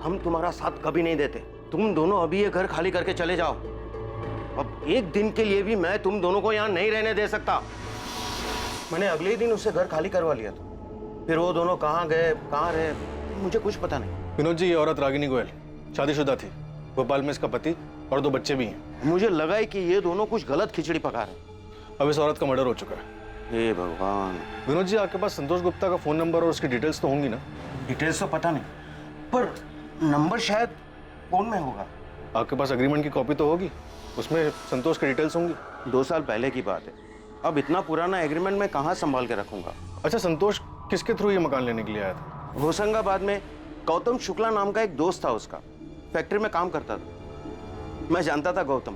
हम तुम्हारा साथ कभी नहीं देते। तुम दोनों अभी ये घर खाली करके चले जाओ। अब एक दिन के लिए भी मैं तुम दोनों को यहाँ नहीं रहने दे सकता। मैंने अगले ही दिन उससे घर खाली करवा लिया था। फिर वो दोनों कहाँ गए, कहाँ रहे, मुझे कुछ पता नहीं। विनोद जी, ये औरत रागिनी गोयल शादीशुदा थी, भोपाल में इसका पति और 2 बच्चे भी हैं। मुझे लगा है कि ये दोनों कुछ गलत खिचड़ी पका रहे हैं। अब इस औरत का मर्डर हो चुका है। हे भगवान। विनोद जी, आपके पास संतोष गुप्ता का फोन नंबर और उसकी डिटेल्स तो होंगी ना? डिटेल्स तो पता नहीं, पर नंबर शायद फोन में होगा। आपके पास एग्रीमेंट की कॉपी तो होगी, उसमें संतोष की डिटेल्स होंगी। 2 साल पहले की बात है, अब इतना पुराना एग्रीमेंट मैं कहाँ संभाल के रखूंगा। अच्छा, संतोष किसके थ्रू ये मकान लेने के लिए आया था? होशंगाबाद में गौतम शुक्ला नाम का एक दोस्त था, उसका फैक्ट्री में काम करता था। मैं जानता था गौतम,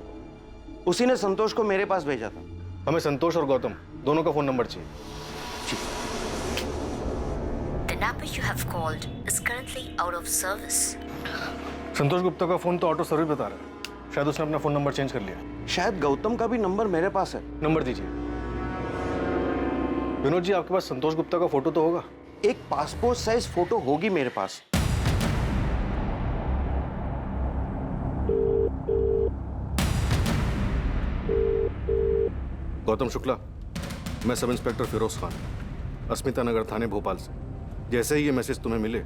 उसी ने संतोष को मेरे पास भेजा था। हमें संतोष और गौतम दोनों का फोन नंबर चाहिए। The number you have called is currently out of service. संतोष गुप्ता का फोन तो ऑटो सर्विस बता रहा है, शायद उसने अपना फोन नंबर चेंज कर लिया। शायद गौतम का भी नंबर मेरे पास है। नंबर दीजिए। विनोद जी, आपके पास संतोष गुप्ता का फोटो तो होगा? एक पासपोर्ट साइज फोटो होगी मेरे पास। गौतम शुक्ला, मैं सब इंस्पेक्टर फिरोज खान, अस्मिता नगर थाने भोपाल से। जैसे ही ये मैसेज तुम्हें मिले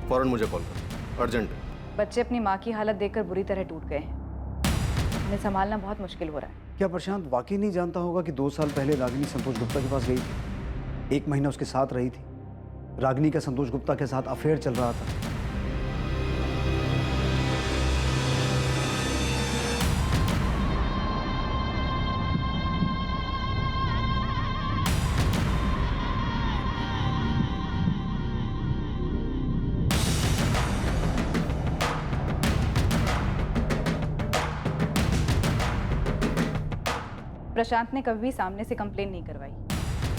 फौरन मुझे कॉल करो, अर्जेंट है। बच्चे अपनी माँ की हालत देखकर बुरी तरह टूट गए हैं। उन्हें संभालना बहुत मुश्किल हो रहा है। क्या प्रशांत वाकई नहीं जानता होगा कि 2 साल पहले रागिनी संतोष गुप्ता के पास गई थी, 1 महीना उसके साथ रही थी, रागिनी का संतोष गुप्ता के साथ अफेयर चल रहा था। प्रशांत ने कभी भी सामने से कंप्लेन नहीं करवाई।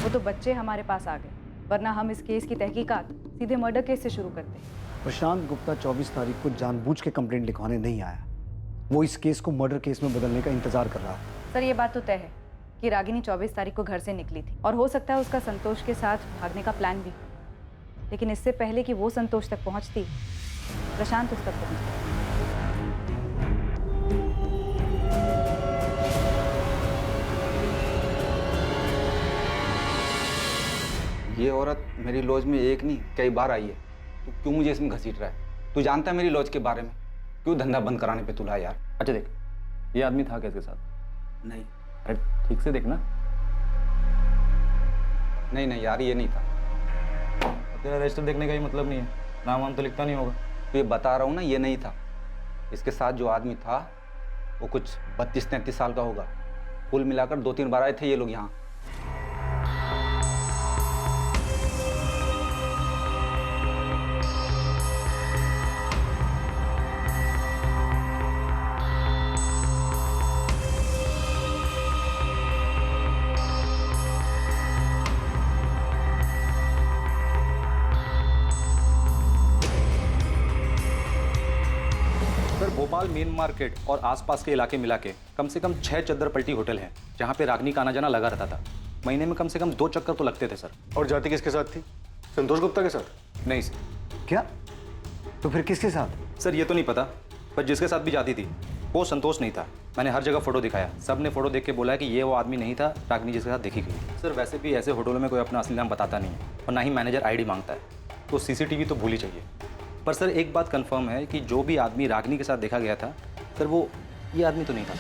वो तो बच्चे हमारे पास आ गए, वरना हम इस केस की तहकीकात सीधे मर्डर केस से शुरू करते। प्रशांत गुप्ता 24 तारीख को जानबूझ के कंप्लेंट लिखवाने नहीं आया। वो इस केस को मर्डर केस में बदलने का इंतजार कर रहा था। सर, ये बात तो तय है कि रागिनी 24 तारीख को घर से निकली थी और हो सकता है उसका संतोष के साथ भागने का प्लान भी हो। लेकिन इससे पहले कि वो संतोष तक पहुंचती, प्रशांत उस तक पहुंचता। ये औरत मेरी लॉज में एक नहीं कई बार आई है। तू क्यों मुझे इसमें घसीट रहा है? तू जानता है मेरी लॉज के बारे में? क्यों धंधा बंद कराने पे तुला यार? अच्छा देख, ये आदमी था क्या इसके साथ? नहीं। अरे ठीक से देखना। नहीं नहीं यार, ये नहीं था। तेरा रजिस्टर देखने का ही मतलब नहीं है, नाम वाम तो लिखता नहीं होगा। तो ये बता रहा हूँ ना, ये नहीं था। इसके साथ जो आदमी था वो कुछ 32-33 साल का होगा। कुल मिलाकर 2-3 बार आए थे ये लोग यहाँ। भोपाल मेन मार्केट और आसपास के इलाके मिला के कम से कम 6 चद्दर पलटी होटल हैं जहां पे रागिनी का आना जाना लगा रहता था। महीने में कम से कम 2 चक्कर तो लगते थे सर। और जाति किसके साथ थी? संतोष गुप्ता के साथ? नहीं सर। क्या? तो फिर किसके साथ? सर ये तो नहीं पता, पर जिसके साथ भी जाती थी वो संतोष नहीं था। मैंने हर जगह फोटो दिखाया, सब ने फोटो देख के बोला कि ये वो आदमी नहीं था रागिनी जिसके साथ देखी गई। सर वैसे भी ऐसे होटलों में कोई अपना असली नाम बताता नहीं है और ना ही मैनेजर आईडी मांगता है, तो सीसीटीवी तो भूल ही चाहिए। पर सर एक बात कंफर्म है कि जो भी आदमी रागिनी के साथ देखा गया था सर, वो ये आदमी तो नहीं था।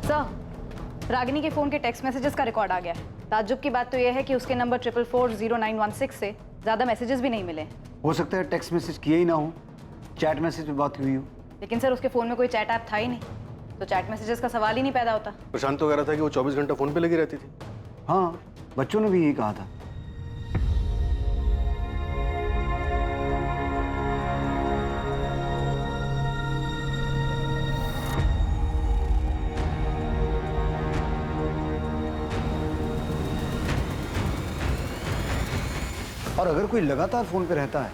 सर, रागिनी के फ़ोन के टेक्स्ट मैसेजेस का रिकॉर्ड आ गया है। ताज्जुब की बात तो यह है कि उसके नंबर 44400916 से ज़्यादा मैसेजेस भी नहीं मिले। हो सकता है टेक्स्ट मैसेज किए ही ना हो, चैट मैसेज पे बात हुई हो। लेकिन सर उसके फ़ोन में कोई चैट ऐप था ही नहीं, तो चैट मैसेजेस का सवाल ही नहीं पैदा होता। प्रशांत तो कह रहा था कि वो 24 घंटा फोन पे लगी रहती थी। हाँ, बच्चों ने भी यही कहा था। और अगर कोई लगातार फोन पे रहता है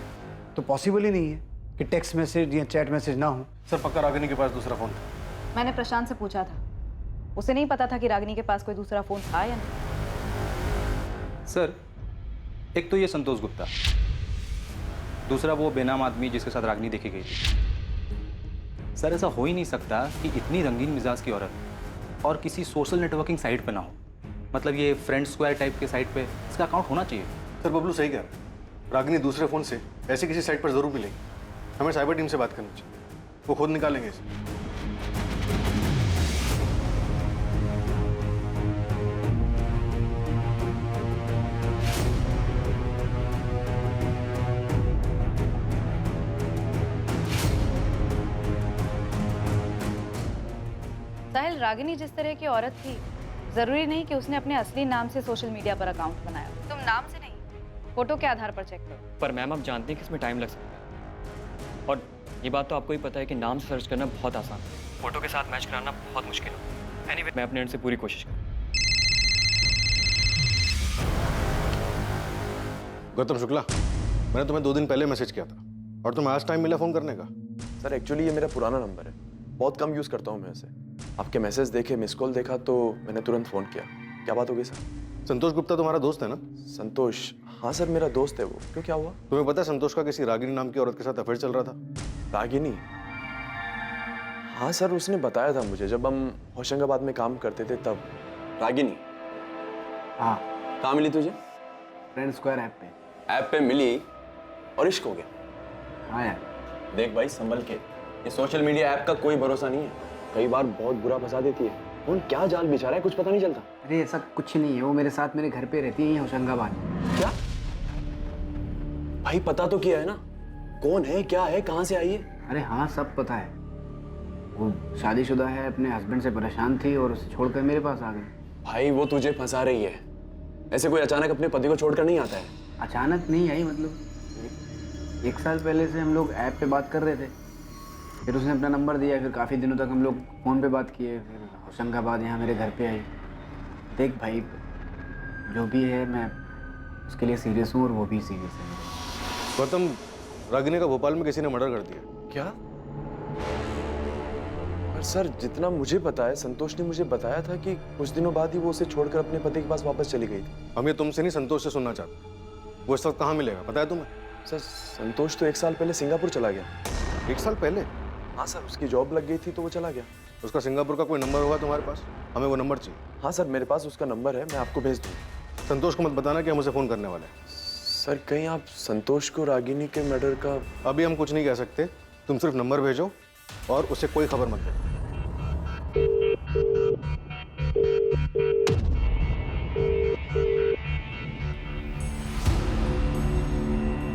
तो पॉसिबल ही नहीं है कि टेक्स्ट मैसेज या चैट मैसेज ना हो। सर पक्का रागिनी के पास दूसरा फोन था? मैंने प्रशांत से पूछा था, उसे नहीं पता था कि रागिनी के पास कोई दूसरा फोन था या नहीं। सर एक तो ये संतोष गुप्ता, दूसरा वो बेनाम आदमी जिसके साथ रागिनी देखी गई थी। सर ऐसा हो ही नहीं सकता कि इतनी रंगीन मिजाज की औरत और किसी सोशल नेटवर्किंग साइट पे ना हो। मतलब ये फ्रेंड स्क्वायर टाइप के साइट पे इसका अकाउंट होना चाहिए। सर बबलू सही कह रहा है, रागिनी दूसरे फोन से ऐसे किसी साइट पर जरूर मिलेगी। हमें साइबर टीम से बात करनी चाहिए, वो खुद निकालेंगे इसे। साहिल, रागिनी जिस तरह की औरत थी, जरूरी नहीं कि उसने अपने असली नाम से सोशल मीडिया पर अकाउंट बनाया। तुम नाम से नहीं, फोटो के आधार पर चेक करो। पर मैम आप जानते हैं कि इसमें टाइम लग सकता है, और ये बात तो आपको ही पता है कि नाम से सर्च करना बहुत आसान है, फोटो के साथ मैच कराना बहुत मुश्किल है। एनीवे, मैं अपने एंड से पूरी कोशिश करूँ। गौतम शुक्ला, मैंने तुम्हें 2 दिन पहले मैसेज किया था और तुम्हें आज टाइम मिला फोन करने का? सर एक्चुअली ये मेरा पुराना नंबर है, बहुत कम यूज़ करता हूँ मैं इसे। आपके मैसेज देखे, मिस कॉल देखा तो मैंने तुरंत फ़ोन किया। क्या बात हो गई सर? संतोष गुप्ता तुम्हारा दोस्त है ना? संतोष? हाँ सर मेरा दोस्त है वो। क्यों, क्या हुआ? तुम्हें पता है संतोष का किसी रागिनी नाम की औरत के साथ अफेयर चल रहा था? रागिनी? हाँ सर, उसने बताया था मुझे जब हम होशंगाबाद में काम करते थे तब। रागिनी? हाँ। कहाँ मिली तुझे? फ्रेंड स्क्वायर ऐप पे। ऐप पे मिली और इश्क हो गया? हाँ यार। देख भाई संभल के, ये सोशल मीडिया ऐप का कोई भरोसा नहीं है, कई बार बहुत बुरा फंसा देती है। कौन क्या जाल बिछा रहा है कुछ पता नहीं चलता। अरे ऐसा कुछ नहीं है, वो मेरे साथ मेरे घर पे रहती है होशंगाबाद। क्या भाई, पता तो किया है ना कौन है, क्या है, कहाँ से आई है? अरे हाँ सब पता है। वो शादीशुदा है, अपने हस्बैंड से परेशान थी और उसे छोड़कर मेरे पास आ गई। भाई वो तुझे फंसा रही है, ऐसे कोई अचानक अपने पति को छोड़कर नहीं आता है। अचानक नहीं आई, मतलब 1 साल पहले से हम लोग ऐप पे बात कर रहे थे, फिर उसने अपना नंबर दिया, फिर काफ़ी दिनों तक हम लोग फ़ोन पे बात किए, फिर होशंगाबाद यहाँ मेरे घर पे आई। देख भाई, जो भी है मैं उसके लिए सीरियस हूँ और वो भी सीरियस है। गौतम, रागिनी का भोपाल में किसी ने मर्डर कर दिया। क्या? पर सर जितना मुझे पता है, संतोष ने मुझे बताया था कि कुछ दिनों बाद ही वो उसे छोड़कर अपने पति के पास वापस चली गई थी। हम ये तुमसे नहीं, संतोष से सुनना चाहते। वो इस वक्त कहाँ मिलेगा पता है तुम्हें? सर संतोष तो 1 साल पहले सिंगापुर चला गया। 1 साल पहले? हाँ सर, उसकी जॉब लग गई थी तो वो चला गया। उसका सिंगापुर का कोई नंबर होगा तुम्हारे पास? हमें वो नंबर चाहिए। हाँ सर, मेरे पास उसका नंबर है, मैं आपको भेज दूँगा। संतोष को मत बताना कि हम उसे फोन करने वाले हैं। सर कहीं आप संतोष को रागिनी के मर्डर का... अभी हम कुछ नहीं कह सकते, तुम सिर्फ नंबर भेजो और उसे कोई खबर मत दो।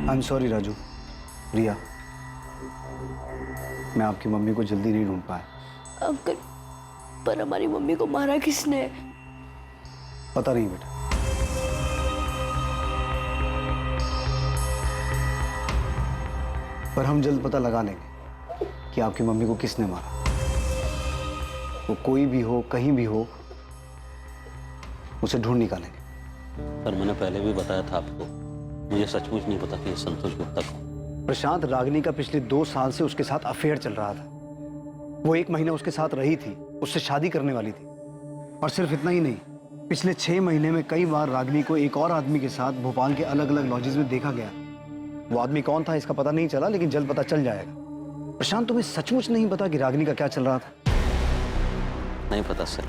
आई एम सॉरी राजू, रिया, मैं आपकी मम्मी को जल्दी नहीं ढूंढ पाया। अंकल, पर हमारी मम्मी को मारा किसने? पता नहीं बेटा, पर हम जल्द पता लगा लेंगे कि आपकी मम्मी को किसने मारा। वो कोई भी हो, कहीं भी हो, उसे ढूंढ निकालेंगे। पर मैंने पहले भी बताया था आपको, मुझे सचमुच नहीं पता कि संतोष गुप्ता कौन। प्रशांत, रागिनी का पिछले 2 साल से उसके साथ अफेयर चल रहा था। वो 1 महीना उसके साथ रही थी, उससे शादी करने वाली थी। और सिर्फ इतना ही नहीं, पिछले 6 महीने में कई बार रागिनी को एक और आदमी के साथ भोपाल के अलग अलग लॉजेस में देखा गया। वो आदमी कौन था इसका पता नहीं चला, लेकिन जल्द पता चल जाएगा। प्रशांत, तुम्हें सचमुच नहीं पता कि रागिनी का क्या चल रहा था? नहीं पता सर।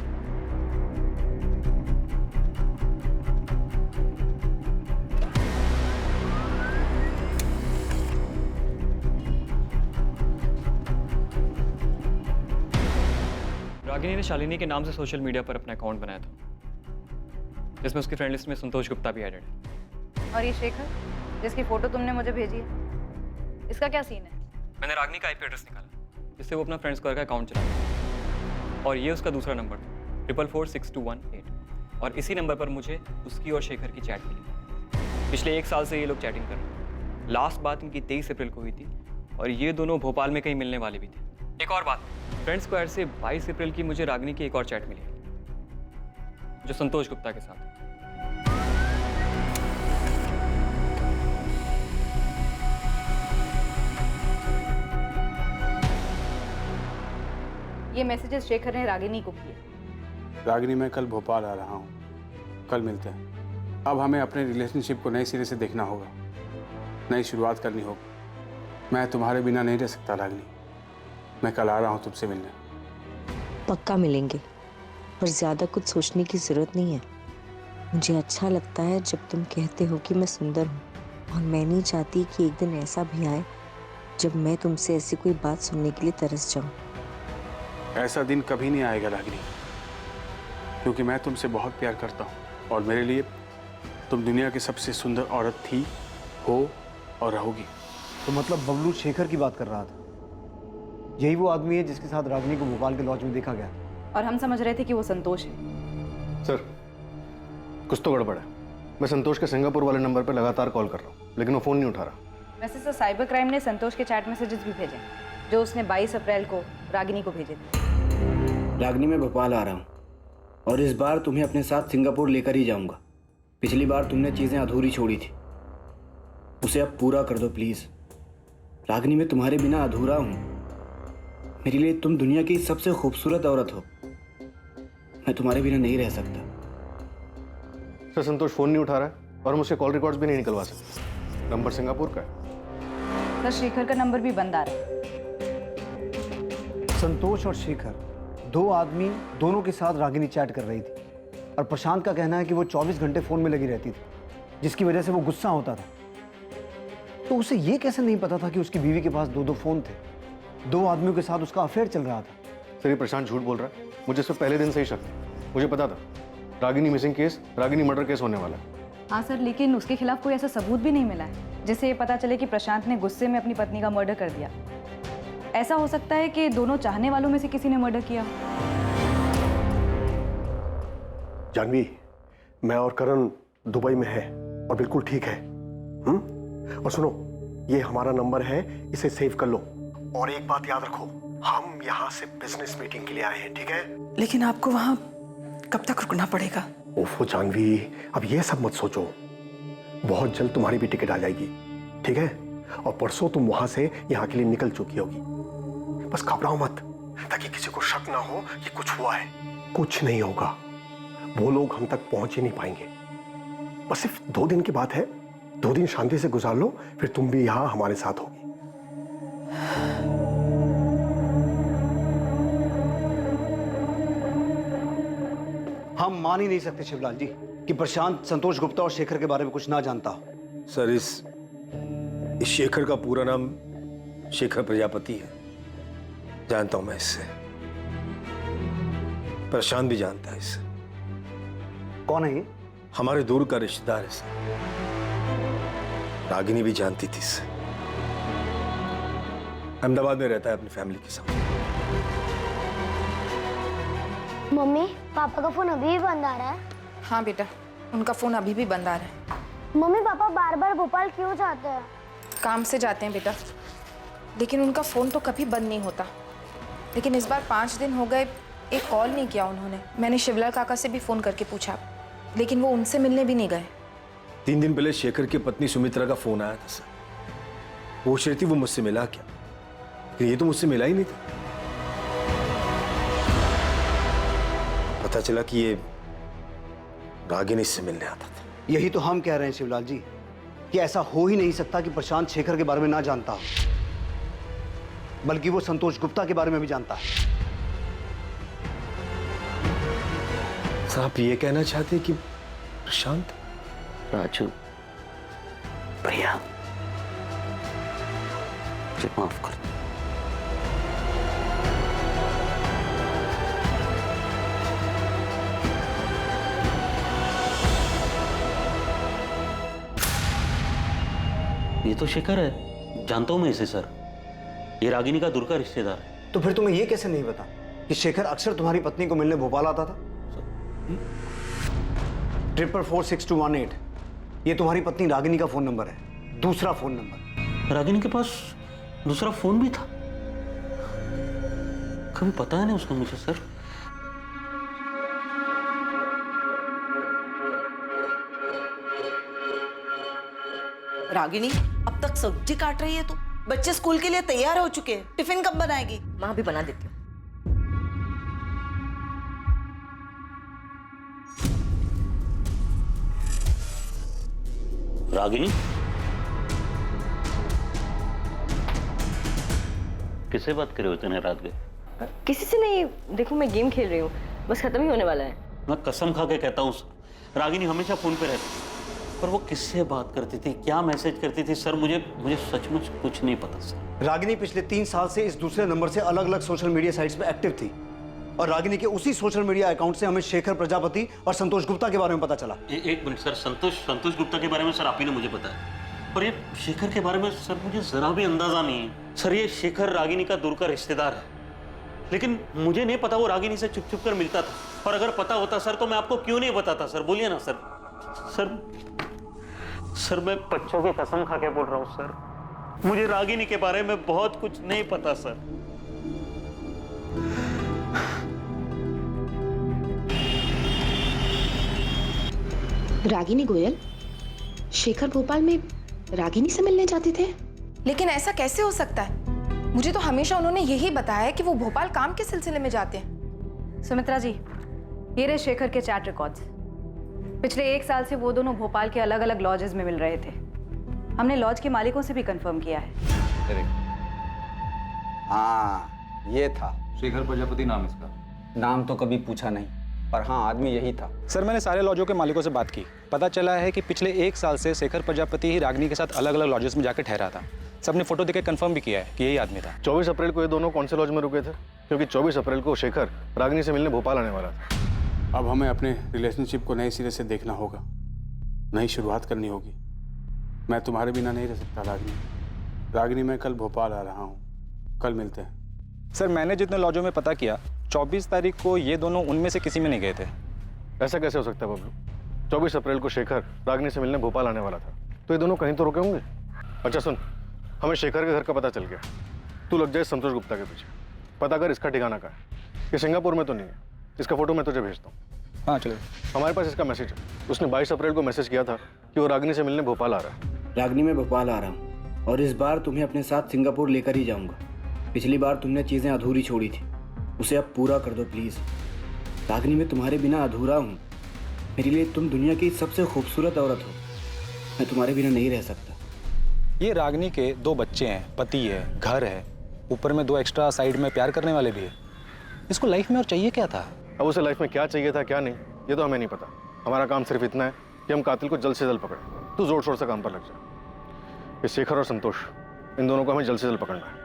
रागिनी ने शालिनी के नाम से सोशल मीडिया पर अपना अकाउंट बनाया था, जिसमें उसकी फ्रेंड लिस्ट में संतोष गुप्ता भी एडेड है। और ये शेखर जिसकी फोटो तुमने मुझे भेजी है, इसका क्या सीन है? मैंने रागिनी का आईपी एड्रेस निकाला, जिससे वो अपना फ्रेंड स्क्वायर का अकाउंट चलाता है, और ये उसका दूसरा नंबर था 444218। और इसी नंबर पर मुझे उसकी और शेखर की चैट मिली। पिछले 1 साल से ये लोग चैटिंग कर रहे हैं। लास्ट बात इनकी 23 अप्रैल को हुई थी, और ये दोनों भोपाल में कहीं मिलने वाले भी थे। एक और बात, फ्रेंड स्क्वायर से 22 अप्रैल की मुझे रागिनी की एक और चैट मिली, जो संतोष गुप्ता के साथ है। ये मैसेजेस शेखर ने रागिनी को किए। रागिनी, मैं कल भोपाल आ रहा हूँ, कल मिलते हैं। अब हमें अपने रिलेशनशिप को नए सिरे से देखना होगा, नई शुरुआत करनी होगी। मैं तुम्हारे बिना नहीं रह सकता रागिनी। मैं कल आ रहा हूँ तुमसे मिलने। पक्का मिलेंगे, पर ज़्यादा कुछ सोचने की ज़रूरत नहीं है। मुझे अच्छा लगता है जब तुम कहते हो कि मैं सुंदर हूँ, और मैं नहीं चाहती कि एक दिन ऐसा भी आए जब मैं तुमसे ऐसी कोई बात सुनने के लिए तरस जाऊँ। ऐसा दिन कभी नहीं आएगा रागिनी, क्योंकि मैं तुमसे बहुत प्यार करता हूँ, और मेरे लिए तुम दुनिया की सबसे सुंदर औरत थी, हो और रहोगी। तो मतलब बबलू शेखर की बात कर रहा था? यही वो आदमी है जिसके साथ रागिनी को भोपाल के लॉज में देखा गया? और हम समझ रहे थे कि वो संतोष है। सर कुछ तो गड़बड़ है। मैं संतोष के सिंगापुर वाले नंबर पर लगातार कॉल कर रहा हूँ, लेकिन वो फ़ोन नहीं उठा रहा। वैसे तो साइबर क्राइम ने संतोष के चैट मैसेजेस भी भेजे, जो उसने 22 अप्रैल को रागिनी को भेजे थे। रागिनी, मैं भोपाल आ रहा हूँ, और इस बार तुम्हें अपने साथ सिंगापुर लेकर ही जाऊँगा। पिछली बार तुमने चीज़ें अधूरी छोड़ी थी, उसे अब पूरा कर दो प्लीज़। रागिनी, मैं तुम्हारे बिना अधूरा हूँ। मेरे लिए तुम दुनिया की सबसे खूबसूरत औरत हो। मैं तुम्हारे बिना नहीं रह सकता। सर संतोष फ़ोन नहीं उठा रहा है, और हम उसके कॉल रिकॉर्ड्स भी नहीं निकलवा सकते। नंबर सिंगापुर का है। सर शेखर का नंबर भी बंद आ रहा है। संतोष और शेखर, दो आदमी दोनों के साथ रागिनी चैट कर रही थी और प्रशांत का कहना है कि वो 24 घंटे फोन में लगी रहती थी, जिसकी वजह से वो गुस्सा होता था। तो उसे ये कैसे नहीं पता था कि उसकी बीवी के पास दो फोन थे, दो आदमियों के साथ उसका अफेयर चल रहा था। सर ये प्रशांत झूठ बोल रहा है, मुझे इससे पहले दिन से ही शक था, मुझे पता था Ragini missing case, Ragini murder case होने वाला है। हाँ सर, लेकिन उसके खिलाफ कोई ऐसा सबूत भी नहीं मिला है जिससे ये पता चले कि प्रशांत ने गुस्से में अपनी पत्नी का मर्डर कर दिया। ऐसा हो सकता है कि दोनों चाहने वालों में से किसी ने मर्डर किया। जानवी, मैं और करण दुबई में है और बिल्कुल ठीक है। और सुनो, ये हमारा नंबर है, इसे सेव कर लो। और एक बात याद रखो, हम यहाँ से बिजनेस मीटिंग के लिए आए हैं, ठीक है? लेकिन आपको वहाँ कब तक रुकना पड़ेगा? ओफो जानवी, अब ये सब मत सोचो, बहुत जल्द तुम्हारी भी टिकट आ जाएगी, ठीक है? और परसों तुम वहां से यहाँ के लिए निकल चुकी होगी। बस घबराओ मत, ताकि किसी को शक ना हो कि कुछ हुआ है। कुछ नहीं होगा, वो लोग हम तक पहुंच ही नहीं पाएंगे। बस सिर्फ 2 दिन की बात है, 2 दिन शांति से गुजार लो, फिर तुम भी यहाँ हमारे साथ होगी। हम मान ही नहीं सकते शिवलाल जी कि प्रशांत संतोष गुप्ता और शेखर के बारे में कुछ ना जानता हो। सर इस शेखर का पूरा नाम शेखर प्रजापति है, जानता हूं मैं इससे। प्रशांत भी जानता है इससे। कौन है ये? हमारे दूर का रिश्तेदार है सर। रागिनी भी जानती थी इससे। अहमदाबाद में रहता है अपनी फैमिली के साथ। मम्मी, पापा का फोन अभी भी बंद आ रहा है? हाँ बेटा, उनका फोन अभी भी बंद आ रहा है। मम्मी, पापा बार बार भोपाल क्यों जाते हैं? काम से जाते हैं बेटा, लेकिन उनका फोन तो कभी बंद नहीं होता। लेकिन इस बार 5 दिन हो गए, एक कॉल नहीं किया उन्होंने। मैंने शिवलाल काका से भी फोन करके पूछा, लेकिन वो उनसे मिलने भी नहीं गए। 3 दिन पहले शेखर की पत्नी सुमित्रा का फोन आया था सर। पूछ रही थी वो मुझसे मिला क्या, लेकिन ये तो मुझसे मिला ही नहीं था। पता चला कि ये रागिनी से मिलने आता था। यही तो हम कह रहे हैं शिवलाल जी कि ऐसा हो ही नहीं सकता कि प्रशांत शेखर के बारे में ना जानता हो, बल्कि वो संतोष गुप्ता के बारे में भी जानता है। सर आप ये कहना चाहते हैं कि प्रशांत? राजू, प्रिया, मुझे माफ कर दो। ये तो शेखर है, जानता हूं मैं इसे सर। ये रागिनी का दूर का रिश्तेदार है। तो फिर तुम्हें ये कैसे नहीं पता कि शेखर अक्सर तुम्हारी पत्नी को मिलने भोपाल आता था? 4446218 ये तुम्हारी पत्नी रागिनी का फोन नंबर है, दूसरा फोन नंबर। रागिनी के पास दूसरा फोन भी था? कभी पता नहीं उसको मुझे सर। रागिनी, अब तक सब्जी काट रही है तू? बच्चे स्कूल के लिए तैयार हो चुके हैं, टिफिन कब बनाएगी? माँ भी बना देती हूँ। रागिनी, किससे बात कर रहे हो इतने रात के? किसी से नहीं, देखो मैं गेम खेल रही हूँ, बस खत्म ही होने वाला है। मैं कसम खा के कहता हूँ रागिनी हमेशा फोन पे रहती, पर वो किससे बात करती थी, क्या मैसेज करती थी सर, मुझे सचमुच कुछ नहीं पता सर। रागिनी पिछले 3 साल से इस दूसरे नंबर से अलग अलग सोशल मीडिया साइट्स पे एक्टिव थी और रागिनी के उसी सोशल मीडिया अकाउंट से हमें शेखर प्रजापति और संतोष गुप्ता के बारे में पता चला। एक मिनट सर, संतोष गुप्ता के बारे में सर आप ही ने मुझे बताया, पर ये शेखर के बारे में सर मुझे जरा भी अंदाजा नहीं है। सर ये शेखर रागिनी का दूर का रिश्तेदार है, लेकिन मुझे नहीं पता वो रागिनी से छुप छुप कर मिलता था, और अगर पता होता सर तो मैं आपको क्यों नहीं बताता सर, बोलिए ना सर। सर मैं बच्चों की कसम खा के बोल रहा हूँ सर, मुझे रागिनी के बारे में बहुत कुछ नहीं पता सर। रागिनी गोयल, शेखर भोपाल में रागिनी से मिलने जाते थे? लेकिन ऐसा कैसे हो सकता है? मुझे तो हमेशा उन्होंने यही बताया कि वो भोपाल काम के सिलसिले में जाते हैं। सुमित्रा जी, ये रहे शेखर के चैट रिकॉर्ड्स। पिछले 1 साल से वो दोनों भोपाल के अलग अलग लॉजेस में मिल रहे थे। हमने लॉज के मालिकों से भी कंफर्म किया है। हाँ, ये था शेखर प्रजापति नाम इसका। नाम तो कभी पूछा नहीं, पर हाँ आदमी यही था। सर मैंने सारे लॉजों के मालिकों से बात की, पता चला है कि पिछले 1 साल से शेखर प्रजापति ही रागिनी के साथ अलग अलग लॉजेस में जाकर ठहरा था। सबने फोटो देकर कंफर्म भी किया है कि यही आदमी था। 24 अप्रैल को ये दोनों कौन से लॉज में रुके थे? क्योंकि 24 अप्रैल को शेखर रागिनी से मिलने भोपाल आने वाला था। अब हमें अपने रिलेशनशिप को नए सिरे से देखना होगा, नई शुरुआत करनी होगी। मैं तुम्हारे बिना नहीं रह सकता रागिनी। रागिनी, मैं कल भोपाल आ रहा हूँ, कल मिलते हैं। सर मैंने जितने लॉजों में पता किया, 24 तारीख को ये दोनों उनमें से किसी में नहीं गए थे। ऐसा कैसे हो सकता है बबलू? 24 अप्रैल को शेखर रागिनी से मिलने भोपाल आने वाला था, तो ये दोनों कहीं तो रुके होंगे। अच्छा सुन, हमें शेखर के घर का पता चल गया। तू लग जाए संतोष गुप्ता के पीछे, पता कर इसका ठिकाना कहाँ है। ये सिंगापुर में तो नहीं है, इसका फोटो मैं तुझे भेजता हूँ। हाँ चलो। हमारे पास इसका मैसेज है। उसने 22 अप्रैल को मैसेज किया था कि वो रागिनी से मिलने भोपाल आ रहा है। रागिनी मैं भोपाल आ रहा हूँ और इस बार तुम्हें अपने साथ सिंगापुर लेकर ही जाऊंगा। पिछली बार तुमने चीज़ें अधूरी छोड़ी थी, उसे अब पूरा कर दो प्लीज़। रागिनी मैं तुम्हारे बिना अधूरा हूँ। मेरे लिए तुम दुनिया की सबसे खूबसूरत औरत हो। मैं तुम्हारे बिना नहीं रह सकता। ये रागिनी के 2 बच्चे हैं, पति है, घर है, ऊपर में 2 एक्स्ट्रा साइड में प्यार करने वाले भी है। इसको लाइफ में और चाहिए क्या था? अब उसे लाइफ में क्या चाहिए था क्या नहीं, ये तो हमें नहीं पता। हमारा काम सिर्फ इतना है कि हम कातिल को जल्द से जल्द पकड़ें। तू जोर शोर से काम पर लग जा। ये शेखर और संतोष, इन दोनों को हमें जल्द से जल्द पकड़ना है।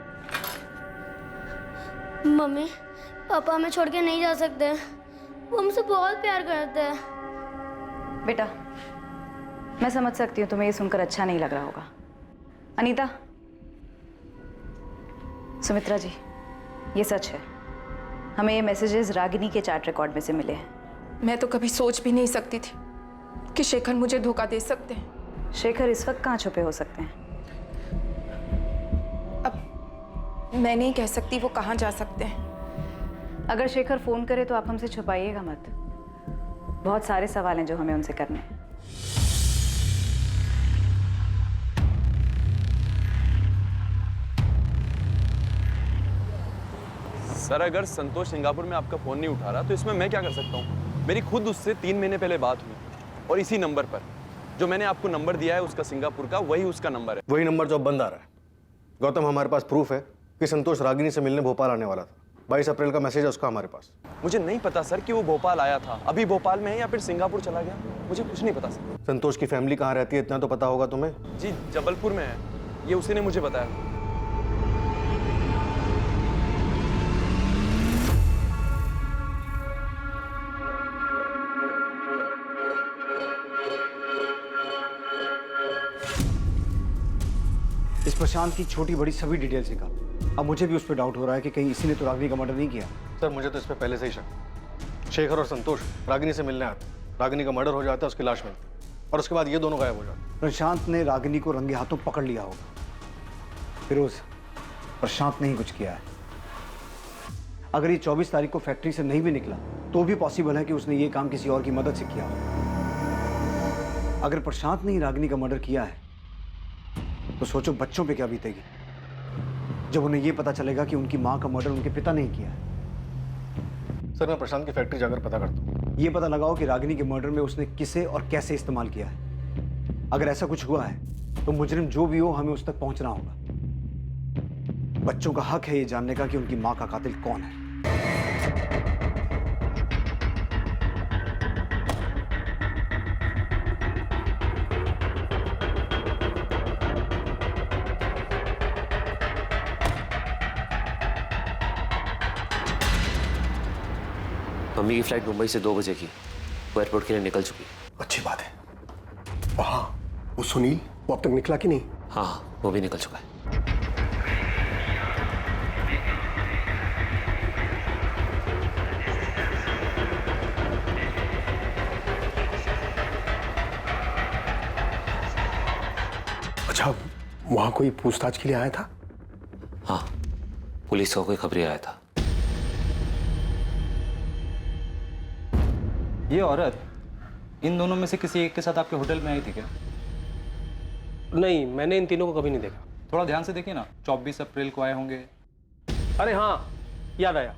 मम्मी पापा हमें छोड़ के नहीं जा सकते, वो हमसे बहुत प्यार करते हैं। बेटा मैं समझ सकती हूँ तुम्हें ये सुनकर अच्छा नहीं लग रहा होगा। अनीता, सुमित्रा जी, ये सच है। हमें ये मैसेजेस रागिनी के चैट रिकॉर्ड में से मिले हैं। मैं तो कभी सोच भी नहीं सकती थी कि शेखर मुझे धोखा दे सकते हैं। शेखर इस वक्त कहाँ छुपे हो सकते हैं? अब मैं नहीं कह सकती वो कहाँ जा सकते हैं। अगर शेखर फोन करे तो आप हमसे छुपाइएगा मत। बहुत सारे सवाल हैं जो हमें उनसे करने हैं। सर अगर संतोष सिंगापुर में आपका फोन नहीं उठा रहा तो इसमें मैं क्या कर सकता हूँ? मेरी खुद उससे 3 महीने पहले बात हुई और इसी नंबर पर जो मैंने आपको नंबर दिया है उसका सिंगापुर का, वही उसका नंबर है। वही नंबर जो अब बंद आ रहा है। गौतम, हमारे पास प्रूफ है कि संतोष रागिनी से मिलने भोपाल आने वाला था। 22 अप्रैल का मैसेज है उसका हमारे पास। मुझे नहीं पता सर कि वो भोपाल आया था, अभी भोपाल में है या फिर सिंगापुर चला गया, मुझे कुछ नहीं पता सर। संतोष की फैमिली कहाँ रहती है इतना तो पता होगा तुम्हें? जी जबलपुर में है, ये उसी ने मुझे बताया। इस प्रशांत की छोटी बड़ी सभी डिटेल्स निकाल। अब मुझे भी उस पर डाउट हो रहा है कि कहीं इसी ने तो रागिनी का मर्डर नहीं किया। सर मुझे तो इस पर पहले से ही शक। शेखर और संतोष रागिनी से मिलने आते, रागिनी का मर्डर हो जाता है, उसकी लाश मिलती और उसके बाद ये दोनों गायब हो जाते। प्रशांत ने रागिनी को रंगे हाथों पकड़ लिया होगा। फिरोज, प्रशांत ने ही कुछ किया है। अगर ये 24 तारीख को फैक्ट्री से नहीं भी निकला तो भी पॉसिबल है कि उसने ये काम किसी और की मदद से किया हो। अगर प्रशांत ने ही रागिनी का मर्डर किया है तो सोचो बच्चों पे क्या बीतेगी जब उन्हें यह पता चलेगा कि उनकी मां का मर्डर उनके पिता ने किया है। सर मैं प्रशांत की फैक्ट्री जाकर पता करता हूँ। यह पता लगाओ कि रागिनी के मर्डर में उसने किसे और कैसे इस्तेमाल किया है। अगर ऐसा कुछ हुआ है तो मुजरिम जो भी हो हमें उस तक पहुंचना होगा। बच्चों का हक है ये जानने का कि उनकी मां का कातिल कौन है। मम्मी की फ्लाइट मुंबई से 2 बजे की, वो एयरपोर्ट के लिए निकल चुकी। अच्छी बात है। वहाँ वो सुनील, वो अब तक निकला कि नहीं? हाँ वो भी निकल चुका है। अच्छा, वहाँ कोई पूछताछ के लिए आया था? हाँ पुलिस का कोई खबरी आया था। ये औरत इन दोनों में से किसी एक के साथ आपके होटल में आई थी क्या? नहीं, मैंने इन तीनों को कभी नहीं देखा। थोड़ा ध्यान से देखिए ना, 24 अप्रैल को आए होंगे। अरे हाँ, याद आया,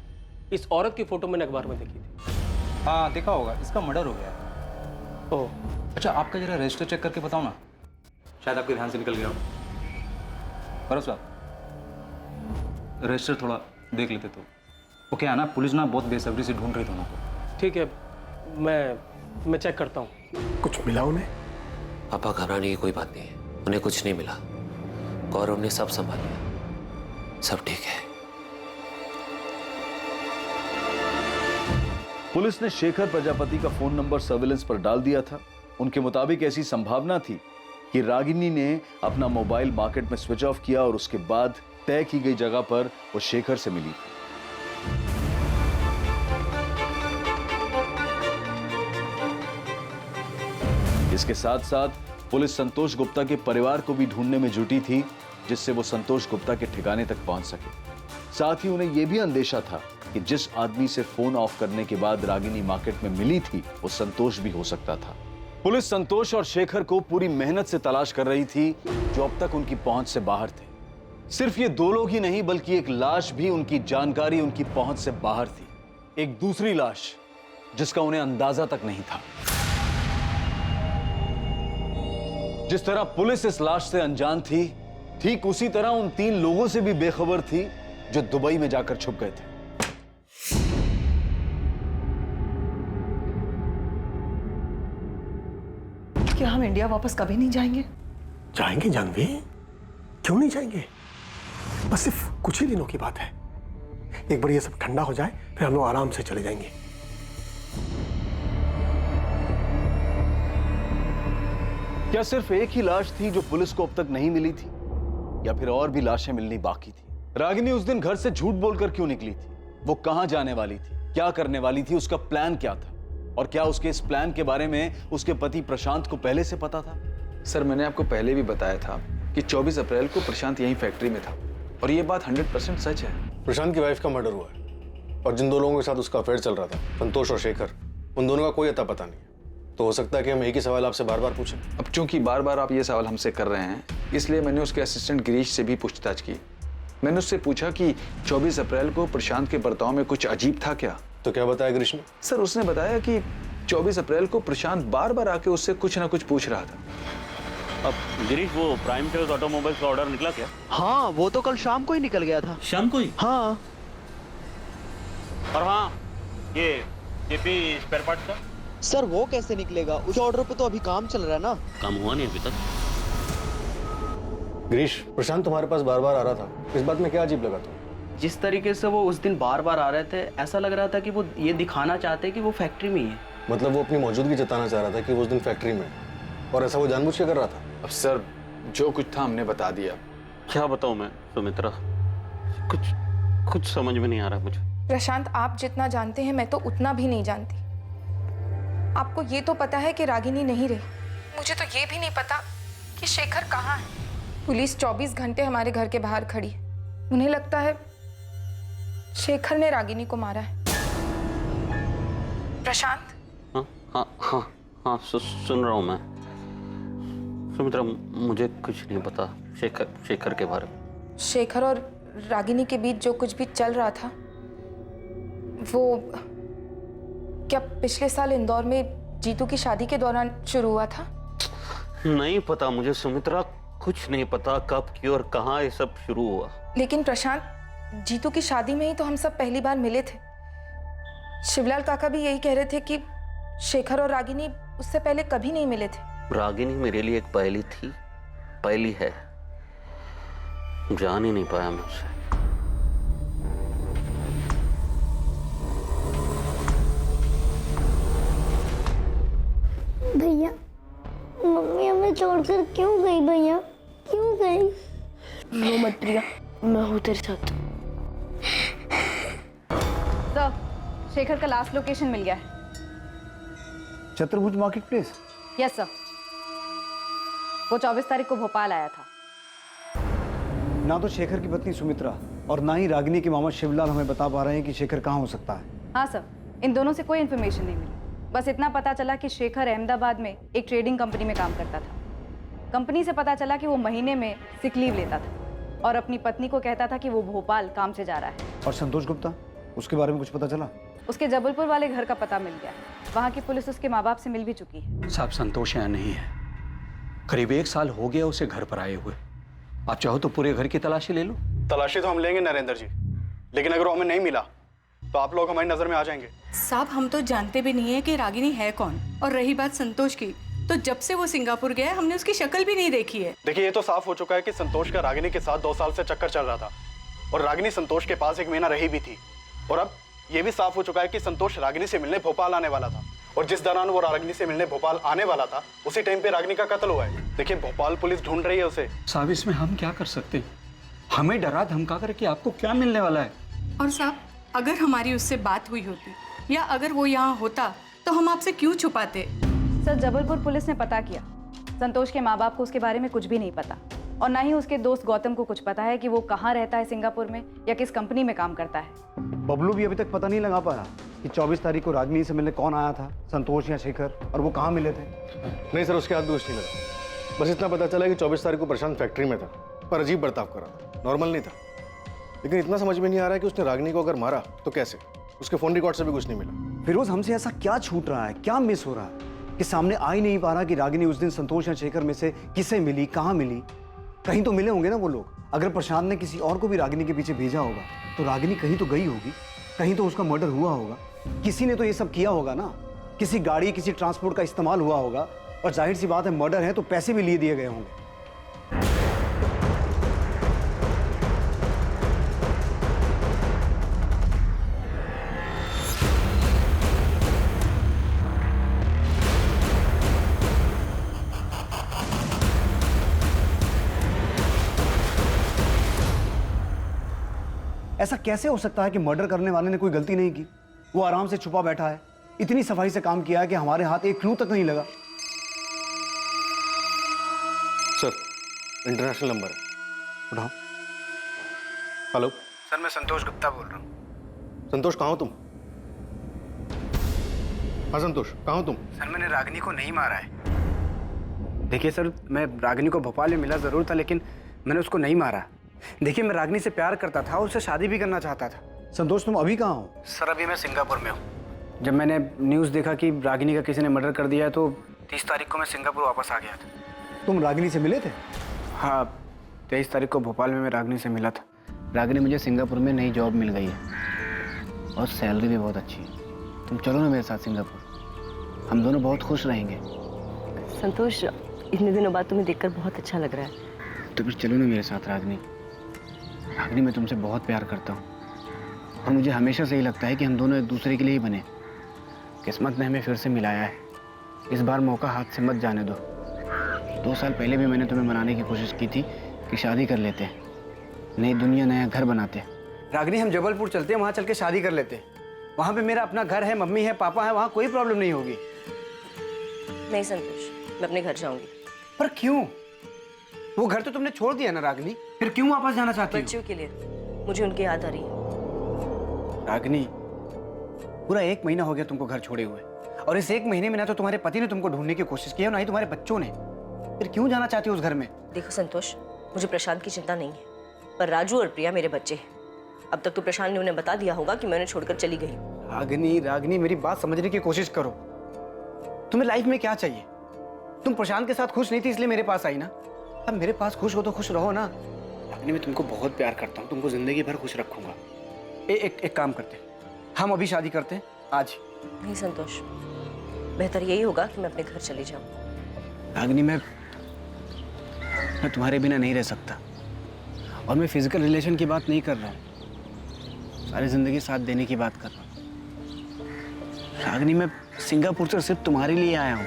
इस औरत की फोटो मैंने अखबार में देखी थी। हाँ देखा होगा, इसका मर्डर हो गया है। ओह अच्छा, आपका जरा रजिस्टर चेक करके बताओ ना, शायद आपके ध्यान से निकल गया हो। बरस साहब रजिस्टर थोड़ा देख लेते तो। वो क्या है ना, पुलिस ना बहुत बेसब्री से ढूंढ रही दोनों को। ठीक है, मैं चेक करता हूँ। कुछ मिला उन्हें? पापा घबराने की कोई बात नहीं है, उन्हें कुछ नहीं मिला। गौरव ने सब संभाल लिया, सब ठीक है। पुलिस ने शेखर प्रजापति का फोन नंबर सर्विलेंस पर डाल दिया था। उनके मुताबिक ऐसी संभावना थी कि रागिनी ने अपना मोबाइल मार्केट में स्विच ऑफ किया और उसके बाद तय की गई जगह पर वो शेखर से मिली थी। इसके साथ साथ पुलिस संतोष गुप्ता के परिवार को भी ढूंढने में जुटी थी, जिससे वो संतोष गुप्ता के ठिकाने तक पहुंच सके। साथ ही उन्हें यह भी अंदेशा था कि जिस आदमी से फोन ऑफ करने के बाद रागिनी मार्केट में मिली थी वो संतोष भी हो सकता था। पुलिस संतोष और शेखर को पूरी मेहनत से तलाश कर रही थी, जो अब तक उनकी पहुंच से बाहर थे। सिर्फ ये दो लोग ही नहीं, बल्कि एक लाश भी उनकी जानकारी, उनकी पहुंच से बाहर थी। एक दूसरी लाश जिसका उन्हें अंदाजा तक नहीं था। जिस तरह पुलिस इस लाश से अनजान थी, ठीक उसी तरह उन 3 लोगों से भी बेखबर थी जो दुबई में जाकर छुप गए थे। क्या हम इंडिया वापस कभी नहीं जाएंगे? जाएंगे जानवी, क्यों नहीं जाएंगे? बस सिर्फ कुछ ही दिनों की बात है। एक बार ये सब ठंडा हो जाए, फिर हम लोग आराम से चले जाएंगे। क्या सिर्फ एक ही लाश थी जो पुलिस को अब तक नहीं मिली थी, या फिर और भी लाशें मिलनी बाकी थी? रागिनी उस दिन घर से झूठ बोलकर क्यों निकली थी? वो कहां जाने वाली थी, क्या करने वाली थी, उसका प्लान क्या था? और क्या उसके इस प्लान के बारे में उसके पति प्रशांत को पहले से पता था? सर, मैंने आपको पहले भी बताया था कि 24 अप्रैल को प्रशांत यहीं फैक्ट्री में था, और ये बात 100% सच है। प्रशांत की वाइफ का मर्डर हुआ है, और जिन 2 लोगों के साथ उसका अफेयर चल रहा था, संतोष और शेखर, उन दोनों का कोई अता पता नहीं है। तो हो सकता है कि हम एक ही सवाल आपसे बार बार पूछें। अब चूंकि बार बार आप ये सवाल हमसे कर रहे हैं, इसलिए मैंने उसके असिस्टेंट गिरीश से भी पूछताछ की। मैंने उससे पूछा कि 24 अप्रैल को प्रशांत के बर्ताव में कुछ अजीब था क्या? तो क्या बताया गिरीश ने? सर, उसने बताया कि 24 अप्रैल को प्रशांत बार बार आके उससे कुछ ना कुछ पूछ रहा था। अब गिरीश, वो प्राइम चॉइस ऑटोमोबाइल्स का ऑर्डर निकला क्या? हाँ, वो तो कल शाम को ही निकल गया था। शाम को ही? हाँ। और हाँ, ये जेपी स्पेयर पार्ट्स का? सर, वो कैसे निकलेगा? उस ऑर्डर पे तो अभी काम चल रहा है ना। काम हुआ नहीं अभी तक। गिरीश, प्रशांत तुम्हारे पास बार बार आ रहा था, इस बात में क्या अजीब लगा तुम्हें? जिस तरीके से वो उस दिन बार बार आ रहे थे, ऐसा लग रहा था कि वो ये दिखाना चाहते कि वो फैक्ट्री में ही है। मतलब वो अपनी मौजूदगी जताना चाह रहा था कि वो उस दिन फैक्ट्री में है, और ऐसा वो जानबूझ के कर रहा था? अब सर, जो कुछ था हमने बता दिया। क्या बताऊं मैं सुमित्रा, कुछ समझ में नहीं आ रहा मुझे। प्रशांत, आप जितना जानते हैं मैं तो उतना भी नहीं जानती। आपको ये तो पता है कि रागिनी नहीं रही, मुझे तो ये भी नहीं पता कि शेखर कहाँ है। पुलिस 24 घंटे हमारे घर के बाहर खड़ी है। उन्हें लगता है शेखर ने रागिनी को मारा है। प्रशांत? हाँ, सुन रहा हूँ मैं। सुमित्रा, मुझे कुछ नहीं पता शेखर के बारे में। शेखर और रागिनी के बीच जो कुछ भी चल रहा था, वो क्या पिछले साल इंदौर में जीतू की शादी के दौरान शुरू हुआ था? नहीं पता मुझे सुमित्रा, कुछ नहीं पता कब, क्यों और कहाँ ये सब शुरू हुआ। लेकिन प्रशांत, जीतू की शादी में ही तो हम सब पहली बार मिले थे। शिवलाल काका भी यही कह रहे थे कि शेखर और रागिनी उससे पहले कभी नहीं मिले थे। रागिनी मेरे लिए एक पहली थी, पहली है, जान ही नहीं पाया मुझसे। भैया, मम्मी हमें छोड़कर क्यों गई? भैया क्यों गई? रो मत प्रिया, मैं हूँ तेरे साथ। सर, शेखर का लास्ट लोकेशन मिल गया है। चतुर्भुज मार्केट प्लेस? यस सर, वो 24 तारीख को भोपाल आया था। ना तो शेखर की पत्नी सुमित्रा और ना ही रागिनी के मामा शिवलाल हमें बता पा रहे हैं कि शेखर कहाँ हो सकता है। हाँ सर, इन दोनों से कोई इन्फॉर्मेशन नहीं मिली। बस इतना पता चला कि शेखर अहमदाबाद में एक ट्रेडिंग कंपनी में काम करता था। कंपनी से पता चला कि वो महीने में सिक लीव लेता था और अपनी पत्नी को कहता था कि वो भोपाल काम से जा रहा है। और संतोष गुप्ता, उसके बारे में कुछ पता चला? उसके जबलपुर वाले घर का पता मिल गया। वहाँ की पुलिस उसके माँ बाप से मिल भी चुकी है। साहब, संतोष यहाँ नहीं है। करीब 1 साल हो गया उसे घर पर आए हुए। आप चाहो तो पूरे घर की तलाशी ले लो। तलाशी तो हम लेंगे नरेंद्र जी, लेकिन अगर वो हमें नहीं मिला तो आप लोग हमारी नजर में आ जाएंगे। साहब हम तो जानते भी नहीं है कि रागिनी है कौन। और रही बात संतोष की, तो जब से वो सिंगापुर गया है हमने उसकी शक्ल भी नहीं देखी है। देखिए, ये तो साफ हो चुका है कि संतोष का रागिनी के साथ 2 साल से चक्कर चल रहा था और रागिनी संतोष के पास 1 महीना रही भी थी। और अब ये भी साफ हो चुका है कि संतोष रागिनी से मिलने भोपाल आने वाला था और जिस दौरान वो रागिनी से मिलने भोपाल आने वाला था उसी टाइम पे रागिनी का कत्ल हुआ है। देखिए, भोपाल पुलिस ढूंढ रही है उसे। साहब, इसमें हम क्या कर सकते हैं? हमें डरा धमका कर कि आपको क्या मिलने वाला है। और साहब, अगर हमारी उससे बात हुई होती या अगर वो यहाँ होता तो हम आपसे क्यों छुपाते? सर, जबलपुर पुलिस ने पता किया, संतोष के माँ बाप को उसके बारे में कुछ भी नहीं पता और ना ही उसके दोस्त गौतम को कुछ पता है कि वो कहाँ रहता है सिंगापुर में या किस कंपनी में काम करता है। बबलू भी अभी तक पता नहीं लगा पाया कि 24 तारीख को रागिनी से मिलने कौन आया था, संतोष या शेखर, और वो कहाँ मिले थे। नहीं सर, उसके हाथ भी कुछ नहीं लगा। बस इतना पता चला कि 24 तारीख को प्रशांत फैक्ट्री में था पर अजीब बर्ताव करा, नॉर्मल नहीं था। लेकिन इतना समझ में नहीं आ रहा है कि उसने रागिनी को अगर मारा तो कैसे। उसके फोन रिकॉर्ड से भी कुछ नहीं मिला। फिरोज, हमसे ऐसा क्या छूट रहा है, क्या मिस हो रहा है कि सामने आ ही नहीं पा रहा कि रागिनी उस दिन संतोष या शेखर में से किसे मिली, कहाँ मिली? कहीं तो मिले होंगे ना वो लोग। अगर प्रशांत ने किसी और को भी रागिनी के पीछे भेजा होगा तो रागिनी कहीं तो गई होगी, कहीं तो उसका मर्डर हुआ होगा। किसी ने तो ये सब किया होगा ना, किसी गाड़ी, किसी ट्रांसपोर्ट का इस्तेमाल हुआ होगा। और जाहिर सी बात है, मर्डर है तो पैसे भी लिए दिए गए होंगे। ऐसा कैसे हो सकता है कि मर्डर करने वाले ने कोई गलती नहीं की? वो आराम से छुपा बैठा है, इतनी सफाई से काम किया है कि हमारे हाथ एक क्लू तक नहीं लगा। सर, इंटरनेशनल नंबर है, उठाओ। हेलो सर, मैं संतोष गुप्ता बोल रहा हूँ। संतोष, कहाँ हो तुम? हाँ संतोष, कहाँ हो तुम? सर, मैंने रागिनी को नहीं मारा है। देखिए सर, मैं रागिनी को भोपाल में मिला जरूर था लेकिन मैंने उसको नहीं मारा। देखिए, मैं रागिनी से प्यार करता था, उससे शादी भी करना चाहता था। संतोष, तुम अभी कहाँ हो? सर, अभी मैं सिंगापुर में हूँ। जब मैंने न्यूज़ देखा कि रागिनी का किसी ने मर्डर कर दिया है तो 30 तारीख को मैं सिंगापुर वापस आ गया था। तुम रागिनी से मिले थे? हाँ, 23 तारीख को भोपाल में मैं रागिनी से मिला था। रागिनी, मुझे सिंगापुर में नई जॉब मिल गई है और सैलरी भी बहुत अच्छी है। तुम चलो ना मेरे साथ सिंगापुर, हम दोनों बहुत खुश रहेंगे। संतोष, इतने दिनों बाद तुम्हें देखकर बहुत अच्छा लग रहा है। तो फिर चलो ना मेरे साथ रागिनी। रागिनी, मैं तुमसे बहुत प्यार करता हूँ और मुझे हमेशा से ही लगता है कि हम दोनों एक दूसरे के लिए ही बने। किस्मत ने हमें फिर से मिलाया है, इस बार मौका हाथ से मत जाने दो। 2 साल पहले भी मैंने तुम्हें मनाने की कोशिश की थी कि शादी कर लेते हैं, नई दुनिया, नया घर बनाते। रागिनी, हम जबलपुर चलते हैं, वहाँ चल के शादी कर लेते। वहाँ पे मेरा अपना घर है, मम्मी है, पापा है, वहाँ कोई प्रॉब्लम नहीं होगी। नहीं संतोष, मैं अपने घर जाऊंगी। पर क्यों? वो घर तो तुमने छोड़ दिया ना रागिनी, फिर क्यों वापस जाना चाहती हो? बच्चों के लिए, मुझे उनकी याद आ रही है। रागिनी, पूरा 1 महीना हो गया तुमको घर छोड़े हुए और इस 1 महीने में ना तो तुम्हारे पति ने तुमको ढूंढने की कोशिश की है, ना ही तुम्हारे बच्चों ने। फिर क्यों जाना चाहती हो उस घर में? देखो संतोष, मुझे प्रशांत की चिंता नहीं है, पर राजू और प्रिया मेरे बच्चे हैं। अब तक तो प्रशांत ने उन्हें बता दिया होगा कि मैं उन्हें छोड़कर चली गई। रागिनी, मेरी बात समझने की कोशिश करो। तुम्हें लाइफ में क्या चाहिए? तुम प्रशांत के साथ खुश नहीं थी इसलिए मेरे पास आई ना। अब मेरे पास खुश हो तो खुश रहो ना। रागिनी, मैं तुमको बहुत प्यार करता हूँ, तुमको जिंदगी भर खुश रखूंगा। एक काम करते हैं, हम अभी शादी करते हैं आज। नहीं संतोष, बेहतर यही होगा कि मैं अपने घर चली जाऊं। रागिनी, मैं तुम्हारे बिना नहीं रह सकता और मैं फिजिकल रिलेशन की बात नहीं कर रहा हूँ, सारी जिंदगी साथ देने की बात कर रहा हूँ। रागिनी, मैं सिंगापुर से सिर्फ तुम्हारे लिए आया हूँ,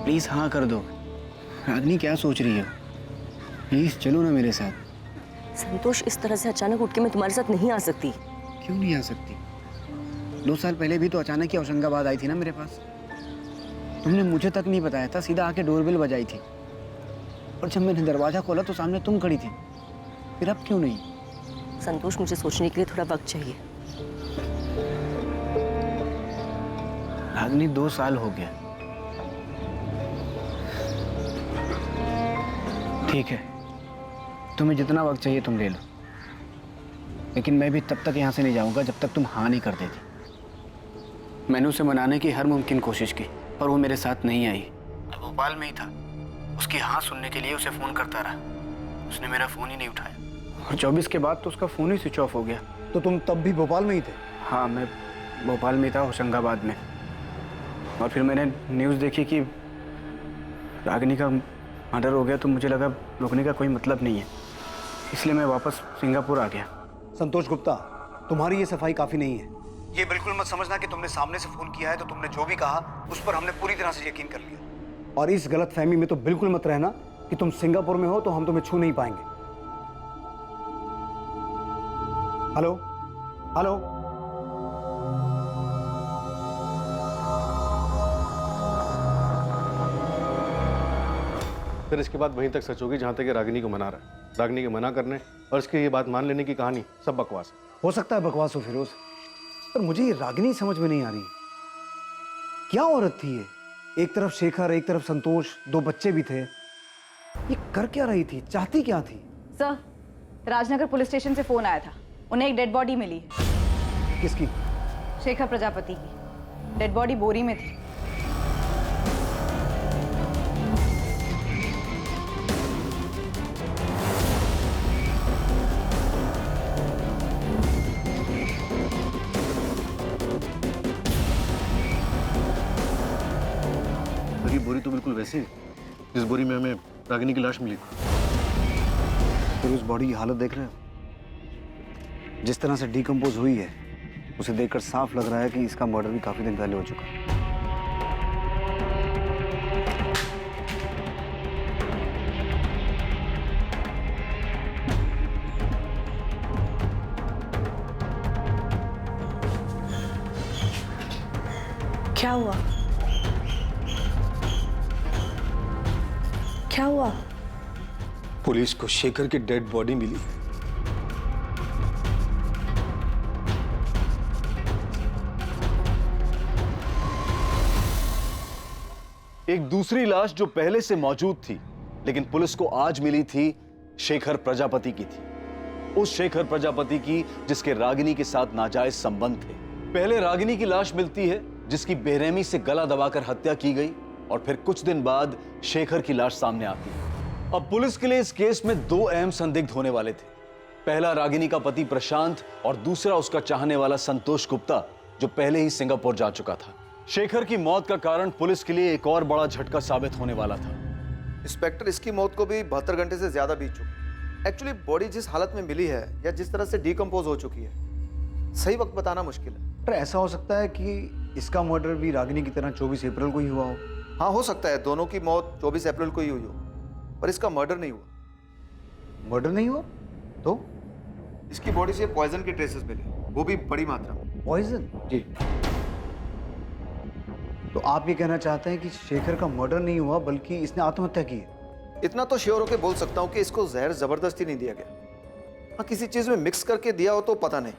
प्लीज हाँ कर दो। रागिनी, क्या सोच रही हो? प्लीज चलो ना मेरे साथ। संतोष, इस तरह से अचानक उठ के मैं तुम्हारे साथ नहीं आ सकती। क्यों नहीं आ सकती? 2 साल पहले भी तो अचानक ही होशंगाबाद आई थी ना मेरे पास। तुमने मुझे तक नहीं बताया था, सीधा आके डोरबेल बजाई थी और जब मैंने दरवाजा खोला तो सामने तुम खड़ी थी। फिर अब क्यों नहीं? संतोष, मुझे सोचने के लिए थोड़ा वक्त चाहिए। रागिनी, 2 साल हो गया। ठीक है, तुम्हें जितना वक्त चाहिए तुम ले लो, लेकिन मैं भी तब तक यहाँ से नहीं जाऊँगा जब तक तुम हाँ नहीं कर देती। मैंने उसे मनाने की हर मुमकिन कोशिश की पर वो मेरे साथ नहीं आई। तो भोपाल में ही था, उसकी हाँ सुनने के लिए उसे फ़ोन करता रहा, उसने मेरा फ़ोन ही नहीं उठाया और 24 के बाद तो उसका फ़ोन ही स्विच ऑफ हो गया। तो तुम तब भी भोपाल में ही थे? हाँ, मैं भोपाल में था, होशंगाबाद में। और फिर मैंने न्यूज़ देखी कि रागिनी का मर्डर हो गया, तो मुझे लगा रुकने का कोई मतलब नहीं है, इसलिए मैं वापस सिंगापुर आ गया। संतोष गुप्ता, तुम्हारी ये सफाई काफी नहीं है। ये बिल्कुल मत समझना कि तुमने सामने से फोन किया है तो तुमने जो भी कहा उस पर हमने पूरी तरह से यकीन कर लिया। और इस गलतफहमी में तो बिल्कुल मत रहना कि तुम सिंगापुर में हो तो हम तुम्हें छू नहीं पाएंगे। हेलो हेलो, फिर इसके बाद वहीं तक सच होगी जहां तक ये रागिनी को मना रहा है। रागिनी के मना करने और इसकी ये बात मान लेने की कहानी सब बकवास है। हो सकता है बकवास हो फिरोज, पर मुझे ये रागिनी समझ में नहीं आ रही। क्या औरत थी ये? एक तरफ शेखर, एक तरफ संतोष, 2 बच्चे भी थे। ये कर क्या रही थी, चाहती क्या थी? सर, राजनगर पुलिस स्टेशन से फोन आया था, उन्हें एक डेड बॉडी मिली है। किसकी? शेखर प्रजापति की। डेड बॉडी बोरी में थी। ये बोरी तो बिल्कुल वैसी है जिस बोरी में हमें रागिनी की लाश मिली थी। फिर उस बॉडी की हालत देख रहे हो, जिस तरह से डिकम्पोज हुई है, उसे देखकर साफ लग रहा है कि इसका मर्डर भी काफी दिन पहले हो चुका है। क्या हुआ? क्या हुआ? पुलिस को शेखर की डेड बॉडी मिली। एक दूसरी लाश जो पहले से मौजूद थी लेकिन पुलिस को आज मिली थी, शेखर प्रजापति की थी। उस शेखर प्रजापति की जिसके रागिनी के साथ नाजायज संबंध थे। पहले रागिनी की लाश मिलती है जिसकी बेरहमी से गला दबाकर हत्या की गई, और फिर कुछ दिन बाद शेखर की लाश सामने आती है। अब पुलिस के लिए इस केस में 2 अहम संदिग्ध होने वाले थे। पहला रागिनी का पति प्रशांत और दूसरा उसका चाहने वाला संतोष गुप्ता, जो पहले ही सिंगापुर जा चुका था। शेखर की मौत का कारण पुलिस के लिए एक और बड़ा झटका साबित होने वाला था। इंस्पेक्टर, इसकी मौत को भी 72 घंटे से ज्यादा बीत चुकी। एक्चुअली बॉडी जिस हालत में मिली है या जिस तरह से डिकम्पोज हो चुकी है, सही वक्त बताना मुश्किल है। पर ऐसा हो सकता है कि इसका मर्डर भी रागिनी की तरह 24 अप्रैल को ही हुआ हो। हाँ, हो सकता है दोनों की मौत 24 अप्रैल को ही हुई हो, पर इसका मर्डर नहीं हुआ। मर्डर नहीं हुआ तो? इसकी बॉडी से पॉइजन के ट्रेसेस मिले, वो भी बड़ी मात्रा में। पॉइजन? जी। तो आप ये कहना चाहते हैं कि शेखर का मर्डर नहीं हुआ बल्कि इसने आत्महत्या की है? इतना तो श्योर होके बोल सकता हूँ कि इसको जहर जबरदस्ती नहीं दिया गया। हाँ, किसी चीज में मिक्स करके दिया हो तो पता नहीं।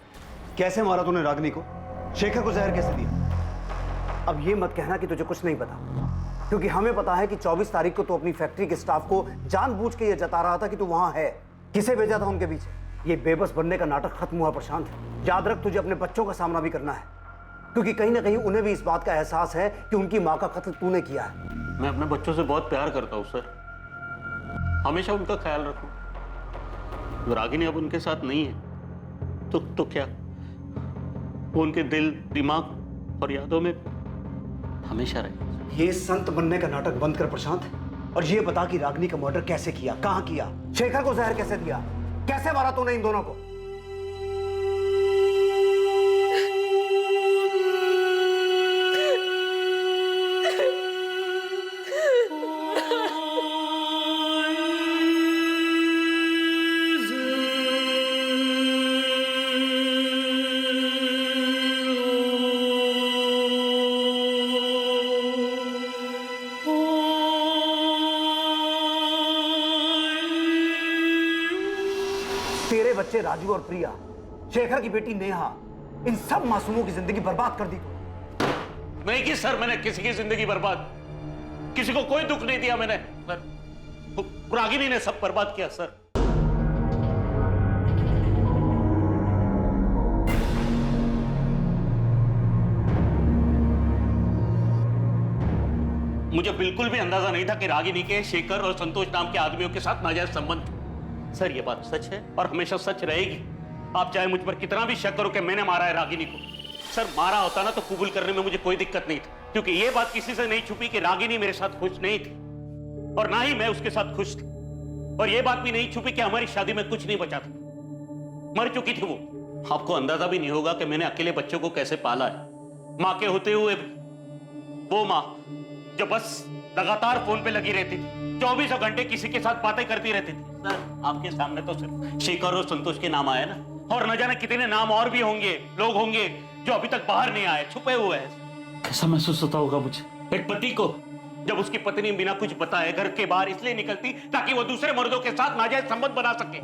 कैसे मारा तूने रागिनी को? शेखर को जहर कैसे दिया? अब ये मत कहना कि तुझे कुछ नहीं पता, क्योंकि हमें पता है कि 24 तारीख को तू अपनी फैक्ट्री के स्टाफ को जानबूझ के ये जता रहा था कि तू वहां है। किसे भेजा था उनके पीछे? ये बेबस बनने का नाटक खत्म हुआ प्रशांत। याद रख, तुझे अपने बच्चों का सामना भी करना है, क्योंकि कहीं ना कहीं उन्हें भी इस बात का एहसास है कि उनकी माँ का कत्ल तूने किया है। मैं अपने बच्चों से बहुत प्यार करता हूँ सर, हमेशा उनका ख्याल रखूं। रागिनी अब उनके साथ नहीं है तो क्या, वो उनके दिल, दिमाग और यादों में हमेशा रहे। ये संत बनने का नाटक बंद कर प्रशांत, और ये बता कि रागिनी का मर्डर कैसे किया, कहां किया, शेखर को जहर कैसे दिया, कैसे मारा तूने इन दोनों को? तेरे बच्चे राजू और प्रिया, शेखर की बेटी नेहा, इन सब मासूमों की जिंदगी बर्बाद कर दी तू। नहीं की सर, मैंने किसी की जिंदगी बर्बाद, किसी को कोई दुख नहीं दिया मैंने सर। रागिनी ने सब बर्बाद किया सर। मुझे बिल्कुल भी अंदाजा नहीं था कि रागिनी के शेखर और संतोष नाम के आदमियों के साथ नाजायज संबंध। सर ये बात सच है और हमेशा सच रहेगी। आप चाहे मुझ पर कितना भी शक करो कि मैंने मारा है रागिनी को, सर मारा होता ना तो कबूल करने में मुझे कोई दिक्कत नहीं थी, क्योंकि ये बात किसी से नहीं छुपी कि रागिनी मेरे साथ खुश नहीं थी और ना ही मैं उसके साथ खुश थी। और ये बात भी नहीं छुपी कि हमारी शादी में कुछ नहीं बचा था, मर चुकी थी वो। आपको अंदाजा भी नहीं होगा कि मैंने अकेले बच्चों को कैसे पाला है, माँ के होते हुए। वो माँ जो बस लगातार फोन पे लगी रहती थी, 24 घंटे किसी के साथ बातें करती रहती थी। सर आपके सामने तो सिर्फ शेखर और संतोष के नाम आए ना, और न जाने कितने नाम और भी होंगे, लोग होंगे जो अभी तक बाहर नहीं आए, छुपे हुए हैं। कैसा महसूस होता होगा मुझे एक पति को जब उसकी पत्नी बिना कुछ बताए घर के बाहर इसलिए निकलती ताकि वो दूसरे मर्दों के साथ नाजायज संबंध बना सके,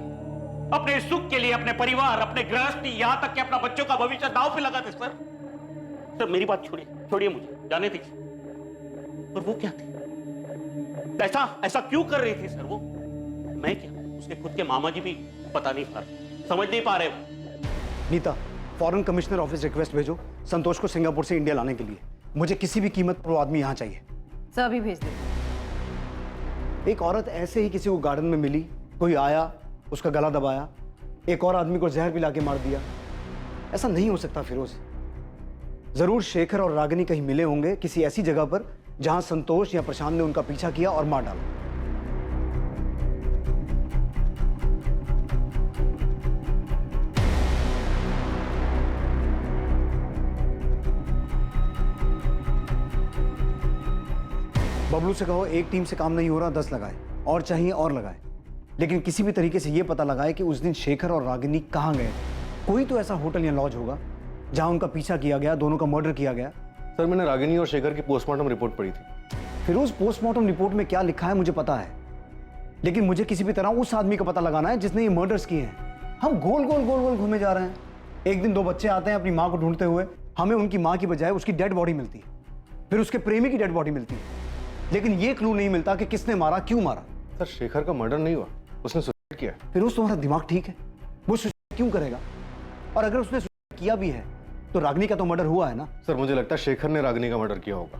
अपने सुख के लिए, अपने परिवार, अपने गृहस्थी, यहां तक कि अपना बच्चों का भविष्य दांव पे लगाते। सर मेरी बात छोड़िए मुझे जाने दीजिए। और वो क्या थी, ऐसा क्यों कर रही थी सर वो? मैं क्या, उसके खुद के मामा जी भी पता नहीं पा रहे, समझ नहीं पा रहे। Neeta, foreign commissioner office request भेजो संतोष को सिंगापुर से इंडिया लाने के लिए। मुझे किसी भी कीमत पर वो आदमी यहाँ चाहिए। सर अभी भेज दे। एक औरत ऐसे ही किसी को गार्डन में मिली, कोई आया, उसका गला दबाया, एक और आदमी को जहर पिला के मार दिया। ऐसा नहीं हो सकता फिरोज। जरूर शेखर और रागिनी कहीं मिले होंगे किसी ऐसी जगह पर जहां संतोष या प्रशांत ने उनका पीछा किया और मार डाला। बबलू से कहो एक टीम से काम नहीं हो रहा, 10 लगाए, और चाहिए और लगाए, लेकिन किसी भी तरीके से यह पता लगाए कि उस दिन शेखर और रागिनी कहां गए। कोई तो ऐसा होटल या लॉज होगा जहां उनका पीछा किया गया, दोनों का मर्डर किया गया। सर मैंने रागिनी और शेखर की पोस्टमार्टम रिपोर्ट पढ़ी थी। फिरोज, पोस्टमार्टम रिपोर्ट में क्या लिखा है मुझे पता है, लेकिन मुझे किसी भी तरह उस आदमी का पता लगाना है जिसने ये मर्डर्स किए हैं। हम गोल गोल गोल गोल घूमे जा रहे हैं। एक दिन 2 बच्चे आते हैं अपनी माँ को ढूंढते हुए, हमें उनकी माँ की बजाय उसकी डेड बॉडी मिलती है, फिर उसके प्रेमी की डेड बॉडी मिलती है, लेकिन ये क्लू नहीं मिलता कि किसने मारा, क्यों मारा। सर शेखर का मर्डर नहीं हुआ, उसने सुसाइड किया। फिरोज, तुम्हारा दिमाग ठीक है? वो सुसाइड क्यों करेगा? और अगर उसने सुसाइड किया भी है तो रागिनी का तो मर्डर हुआ है ना। सर मुझे लगता है शेखर ने रागिनी का मर्डर किया होगा,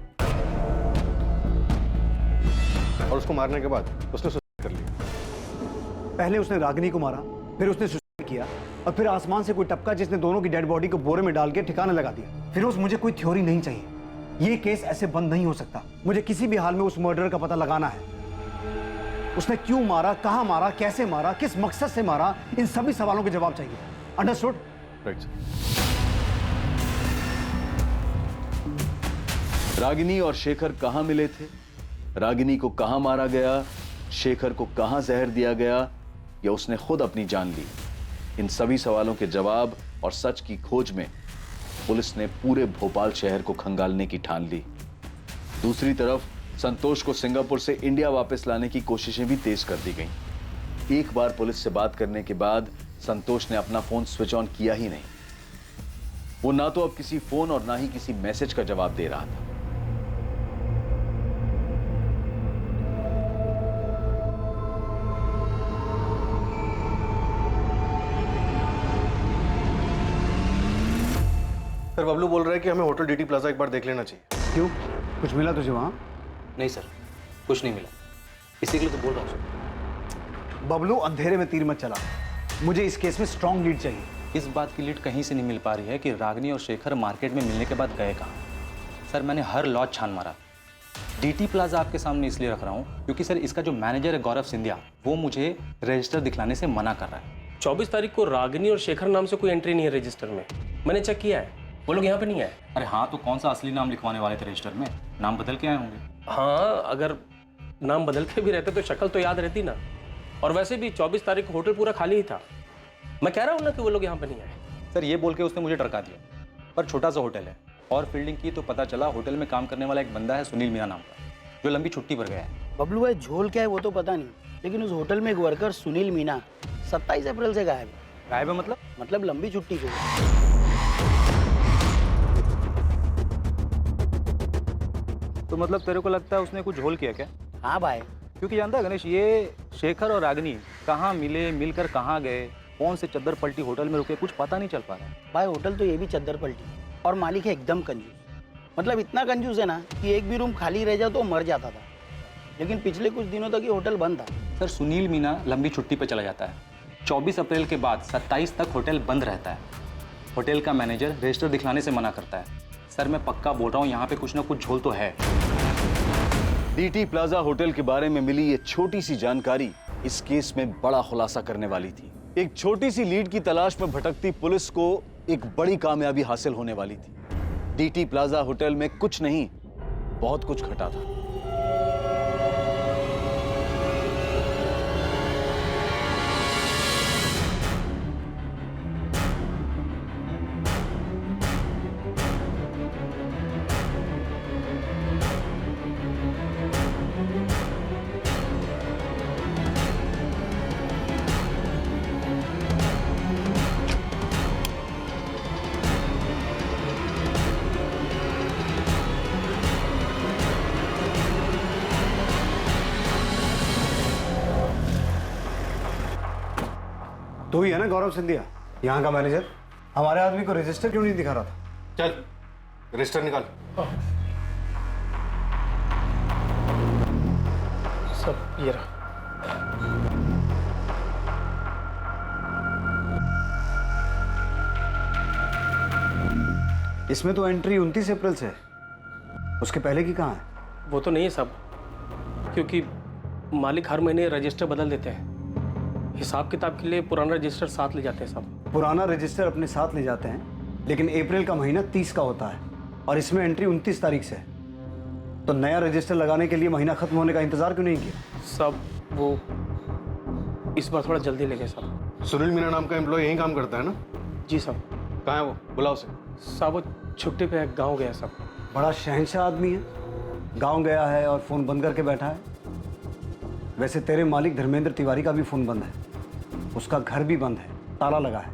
और उसको मारने के बाद उसने सुसाइड कर लिया। पहले उसने रागिनी को मारा, फिर उसने सुसाइड किया, और फिर आसमान से कोई टपका जिसने दोनों की डेड बॉडी को बोरे में डाल के ठिकाने लगा दिया। फिरोज, मुझे कोई थ्योरी नहीं चाहिए, ये केस ऐसे बंद नहीं हो सकता। मुझे किसी भी हाल में उस मर्डर का पता लगाना है। उसने क्यों मारा, कहां मारा, कैसे मारा, किस मकसद से मारा, इन सभी सवालों के जवाब चाहिए। अंडरस्टूड? राइट। रागिनी और शेखर कहां मिले थे, रागिनी को कहां मारा गया, शेखर को कहां जहर दिया गया, या उसने खुद अपनी जान ली, इन सभी सवालों के जवाब और सच की खोज में पुलिस ने पूरे भोपाल शहर को खंगालने की ठान ली। दूसरी तरफ संतोष को सिंगापुर से इंडिया वापस लाने की कोशिशें भी तेज कर दी गईं। एक बार पुलिस से बात करने के बाद संतोष ने अपना फोन स्विच ऑन किया ही नहीं। वो ना तो अब किसी फोन और ना ही किसी मैसेज का जवाब दे रहा था। सर बबलू बोल रहा है कि हमें होटल डीटी प्लाजा एक बार देख लेना चाहिए। क्यों, कुछ मिला तुझे वहां? नहीं सर, कुछ नहीं मिला, इसी के लिए तो बोल रहा हूँ सर। बबलू, अंधेरे में तीर मत चला, मुझे इस केस में स्ट्रॉन्ग लीड चाहिए। इस बात की लीड कहीं से नहीं मिल पा रही है कि रागिनी और शेखर मार्केट में मिलने के बाद गए कहाँ। सर मैंने हर लॉज छान मारा। डीटी प्लाजा आपके सामने इसलिए रख रहा हूँ क्योंकि सर इसका जो मैनेजर है गौरव सिंधिया, वो मुझे रजिस्टर दिखलाने से मना कर रहा है। 24 तारीख को रागिनी और शेखर नाम से कोई एंट्री नहीं है रजिस्टर में, मैंने चेक किया है, वो लोग यहाँ पे नहीं आए। अरे हाँ, तो कौन सा असली नाम लिखवाने वाले थे रजिस्टर में? नाम बदल के आए होंगे। हाँ, अगर नाम बदल के भी रहते तो शक्ल तो याद रहती ना। और वैसे भी 24 तारीख को होटल पूरा खाली ही था। मैं कह रहा हूँ ना कि वो लोग यहाँ पे नहीं आए। सर ये बोल के उसने मुझे टरका दिया, पर छोटा सा होटल है, और फील्डिंग की तो पता चला होटल में काम करने वाला एक बंदा है सुनील मीना नाम का, जो लंबी छुट्टी पर गया है। बबलू भाई झोल क्या है वो तो पता नहीं, लेकिन उस होटल में एक वर्कर सुनील मीना 27 अप्रैल से गायब है। गायब है मतलब लंबी छुट्टी पे। तो मतलब तेरे को लगता है उसने कुछ झोल किया क्या? हाँ भाई, क्योंकि जानता है गणेश, ये शेखर और रागिनी कहाँ मिले, मिलकर कहाँ गए, कौन से चद्दर पलटी होटल में रुके, कुछ पता नहीं चल पा रहा है। भाई होटल तो ये भी चद्दर पलटी, और मालिक है एकदम कंजूस। मतलब इतना कंजूस है ना कि एक भी रूम खाली रह जाए तो मर जाता था, लेकिन पिछले कुछ दिनों तक ये होटल बंद था। सर सुनील मीना लंबी छुट्टी पे चला जाता है, 24 अप्रैल के बाद 27 तक होटल बंद रहता है। होटल का मैनेजर रजिस्टर दिखलाने से मना करता है। सर मैं पक्का बोल रहा हूँ, यहाँ पे कुछ ना कुछ झोल तो है। डीटी प्लाजा होटल के बारे में मिली ये छोटी सी जानकारी इस केस में बड़ा खुलासा करने वाली थी। एक छोटी सी लीड की तलाश में भटकती पुलिस को एक बड़ी कामयाबी हासिल होने वाली थी। डीटी प्लाजा होटल में कुछ नहीं, बहुत कुछ घटा था। तो ही है ना गौरव सिंधिया, यहाँ का मैनेजर? हमारे आदमी को रजिस्टर क्यों नहीं दिखा रहा था? चल रजिस्टर निकाल। सब ये रहा। इसमें तो एंट्री 29 अप्रैल से है। उसके पहले की कहाँ है? वो तो नहीं है सब, क्योंकि मालिक हर महीने रजिस्टर बदल देते हैं। हिसाब किताब के लिए पुराना रजिस्टर साथ ले जाते हैं सब। पुराना रजिस्टर अपने साथ ले जाते हैं, लेकिन अप्रैल का महीना 30 का होता है और इसमें एंट्री 29 तारीख से है। तो नया रजिस्टर लगाने के लिए महीना खत्म होने का इंतजार क्यों नहीं किया? सब वो इस बार थोड़ा जल्दी ले गए सब। सुनील मीना नाम का एम्प्लॉय यहीं काम करता है ना? जी सब। कहाँ है वो? बुलाओ उसे। सब वो छुट्टी पे गाँव गया सब। बड़ा शहंशाह आदमी है, गाँव गया है और फोन बंद करके बैठा है। वैसे तेरे मालिक धर्मेंद्र तिवारी का भी फोन बंद है, उसका घर भी बंद है, ताला लगा है।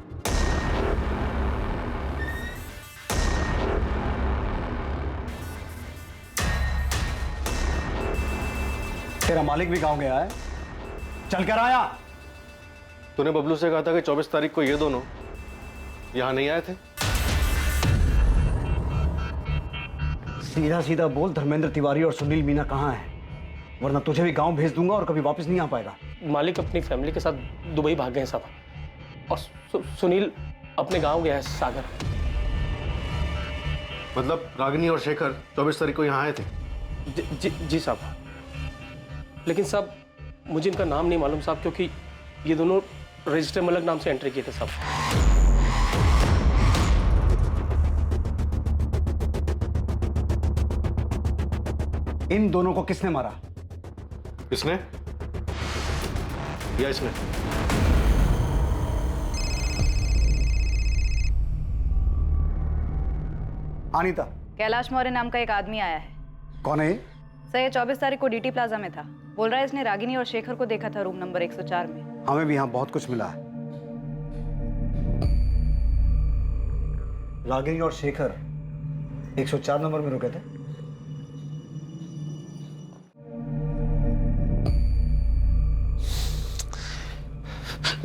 तेरा मालिक भी गांव गया है, चल कर आया। तूने बबलू से कहा था कि 24 तारीख को ये दोनों यहां नहीं आए थे। सीधा सीधा बोल, धर्मेंद्र तिवारी और सुनील मीना कहाँ हैं? वरना तुझे भी गांव भेज दूंगा और कभी वापस नहीं आ पाएगा। मालिक अपनी फैमिली के साथ दुबई भाग गए हैं सब, और सुनील अपने गांव गया है सागर। मतलब रागिनी और शेखर 24 तारीख को यहाँ आए थे? जी साहब, लेकिन साहब मुझे इनका नाम नहीं मालूम साहब, क्योंकि ये दोनों रजिस्टर में अलग नाम से एंट्री किए थे साहब। इन दोनों को किसने मारा? इसने या इसने? अनीता, कैलाश मौर्य नाम का एक आदमी आया है। कौन है? सर ये 24 तारीख को डीटी प्लाजा में था। बोल रहा है इसने रागिनी और शेखर को देखा था रूम नंबर 104 में। हमें भी यहाँ बहुत कुछ मिला है। रागिनी और शेखर 104 नंबर में रुके थे।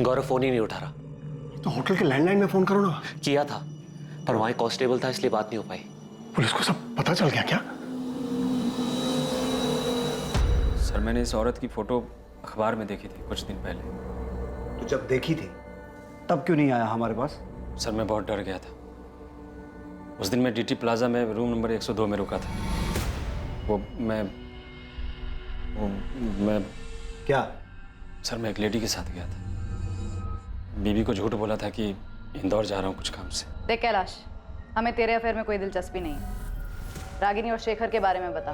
गौरव फोन ही नहीं उठा रहा। तो होटल के लैंडलाइन में फोन करो ना। किया था, पर वहां कांस्टेबल था इसलिए बात नहीं हो पाई। पुलिस को सब पता चल गया क्या? सर मैंने इस औरत की फोटो अखबार में देखी थी कुछ दिन पहले। तो जब देखी थी तब क्यों नहीं आया हमारे पास? सर मैं बहुत डर गया था। उस दिन मैं डीटी प्लाजा में रूम नंबर 102 में रुका था। मैं क्या? सर मैं एक लेडी के साथ गया था। बीबी को झूठ बोला था कि इंदौर जा रहा हूँ कुछ काम से। देख कैलाश, हमें तेरे अफेयर में कोई दिलचस्पी नहीं। रागिनी और शेखर के बारे में बता।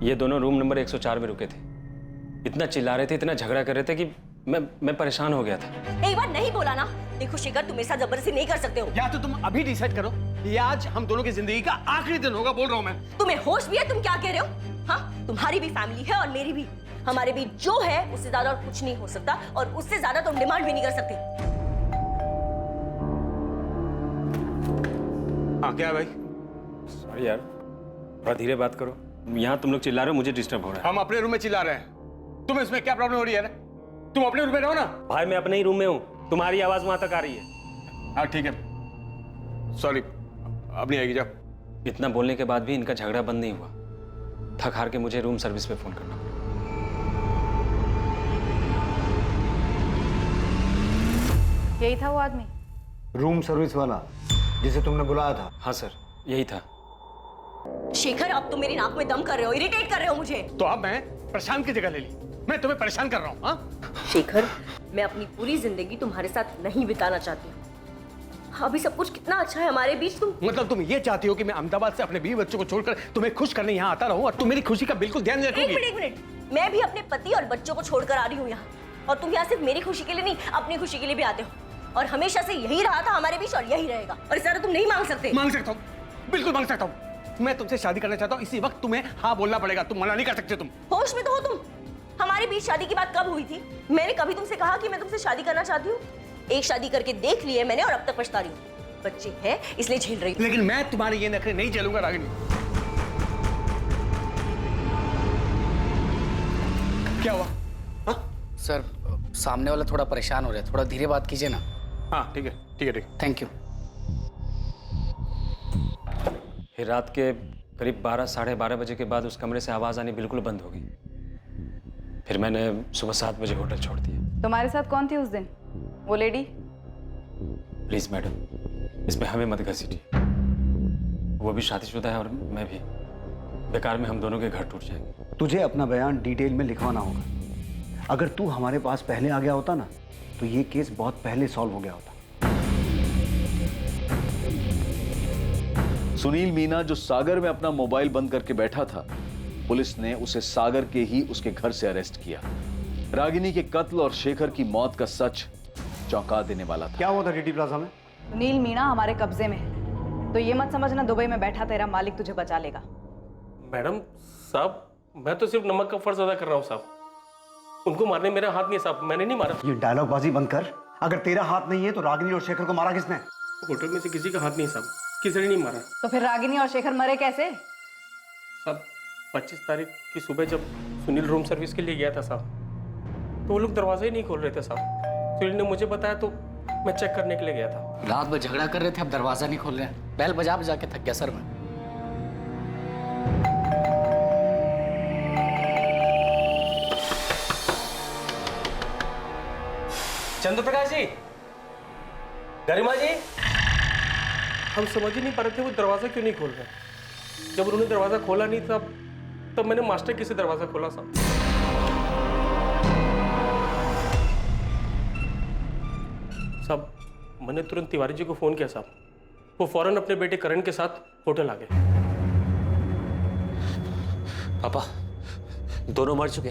ये दोनों रूम नंबर 104 में रुके थे। इतना चिल्ला रहे थे, इतना झगड़ा कर रहे थे कि मैं परेशान हो गया था। एक बार नहीं बोला ना। देखो शेखर, तुम मेरे साथ जबरदस्ती नहीं कर सकते हो। या तो तुम अभी डिसाइड करो, ये आज हम दोनों की जिंदगी का आखिरी दिन होगा। बोल रहा हूँ मैं। तुम्हें होश भी है? तुम क्या कह रहे हो? हाँ, तुम्हारी भी फैमिली है और मेरी भी। हमारे बीच जो है उससे ज्यादा और कुछ नहीं हो सकता, और उससे ज्यादा तुम डिमांड भी नहीं कर सकते। हाँ क्या भाई? सॉरी यार, थोड़ा धीरे बात करो। यहाँ तुम लोग चिल्ला रहे हो, मुझे डिस्टर्ब हो रहा है। हम अपने रूम में चिल्ला रहे हैं, तुम इसमें क्या प्रॉब्लम हो रही है? तुम अपने रूम में रहो ना। भाई मैं अपने ही रूम में हूँ, तुम्हारी आवाज वहां तक आ रही है। हाँ ठीक है, सॉरी, अब नहीं आएगी, जाओ। इतना बोलने के बाद भी इनका झगड़ा बंद नहीं हुआ। थक हार के मुझे रूम सर्विस पे फोन करना पड़ा। यही था वो आदमी? रूम सर्विस वाला जिसे तुमने बुलाया था? हाँ सर, यही था। शेखर, अब तुम मेरी नाक में दम कर रहे हो, इरिटेट कर रहे हो मुझे। तो अब मैं प्रशांत की जगह ले ली, मैं तुम्हें परेशान कर रहा हूँ? हाँ शेखर, मैं अपनी पूरी जिंदगी तुम्हारे साथ नहीं बिताना चाहती हूँ। अभी सब कुछ कितना अच्छा है हमारे बीच। तुम मतलब तुम ये चाहती हो कि मैं अहमदाबाद से अपने 20 बच्चों को छोड़कर तुम्हें खुश करने यहाँ आता रहूं और तुम मेरी खुशी का बिल्कुल ध्यान नहीं रखोगी? एक मिनट, मैं भी अपने पति और बच्चों को छोड़कर आ रही हूँ यहाँ, और तुम यहाँ सिर्फ मेरी खुशी के लिए नहीं, अपनी खुशी के लिए भी आते हो। और हमेशा से यही रहा था हमारे बीच और यही रहेगा, और इस तरह तुम नहीं मांग सकते। मांग सकता हूँ, बिल्कुल मांग सकता हूँ। मैं तुमसे शादी करना चाहता हूँ, इसी वक्त तुम्हें हाँ बोलना पड़ेगा, तुम मना नहीं कर सकते। तुम होश में तो हो तुम? हमारे बीच शादी की बात कब हुई थी? मैंने कभी तुमसे कहा कि मैं तुमसे शादी करना चाहती हूँ? एक शादी करके देख ली है मैंने और अब तक पछता रही हूँ। बच्चे हैं इसलिए झेल रही हूँ। लेकिन मैं तुम्हारे ये नखरे नहीं झेलूंगा रागिनी। क्या हुआ? सर, सामने वाला थोड़ा परेशान हो रहा है, थोड़ा धीरे बात कीजिए ना। हाँ ठीक है, ठीक है, ठीक है। Thank you. फिर रात के करीब 12 साढ़े 12 बजे के बाद उस कमरे से आवाज़ आनी बिल्कुल बंद हो गई। फिर मैंने सुबह 7 बजे होटल छोड़ दिया। तुम्हारे साथ कौन थी उस दिन? वो लेडी? प्लीज़ मैडम, इसमें हमें मत घसीटिए। वो भी शादीशुदा है और मैं भी। बेकार में हम दोनों के घर टूट जाएंगे। तुझे अपना बयान डिटेल में लिखवाना होगा। अगर तू हमारे पास पहले आ गया होता ना, तो ये केस बहुत पहले सॉल्व हो गया होता। सुनील मीना जो सागर में अपना मोबाइल बंद करके बैठा था, पुलिस ने उसे सागर के ही उसके घर से अरेस्ट किया। रागिनी के कत्ल और शेखर की मौत का सच चौंका देने वाला था। क्या हुआ था डीटी प्लाजा में? सुनील मीना हमारे कब्जे में है, तो ये मत समझना दुबई में बैठा तेरा मालिक तुझे बचा लेगा। मैडम साहब, मैं तो सिर्फ नमक का फर्ज अदा कर रहा हूँ साहब। उनको मारने मेरा हाथ नहीं है साहब, मैंने नहीं मारा। ये डायलॉग बाजी बंद कर। अगर तेरा हाथ नहीं है तो रागिनी और शेखर को मारा किसने? होटल में से किसी का हाथ नहीं साहब, किसी ने नहीं मारा। तो फिर रागिनी और शेखर मरे कैसे? साहब 25 तारीख की सुबह जब सुनील रूम सर्विस के लिए गया था साहब, तो वो लोग दरवाजा ही नहीं खोल रहे थे साहब। सुनील ने मुझे बताया तो मैं चेक करने के लिए गया था। रात भर झगड़ा कर रहे थे, अब दरवाजा नहीं खोल रहे हैं। बैल बजा बजा के थक गया सर मैं। चंद्रप्रकाश जी, गरिमा जी, हम समझ ही नहीं पा रहे थे वो दरवाजा क्यों नहीं खोल रहे। जब उन्होंने दरवाजा खोला नहीं तब मैंने मास्टर की से दरवाजा खोला साहब। साहब मैंने तुरंत तिवारी जी को फोन किया साहब, वो फौरन अपने बेटे करण के साथ होटल आ गए। पापा दोनों मर चुके।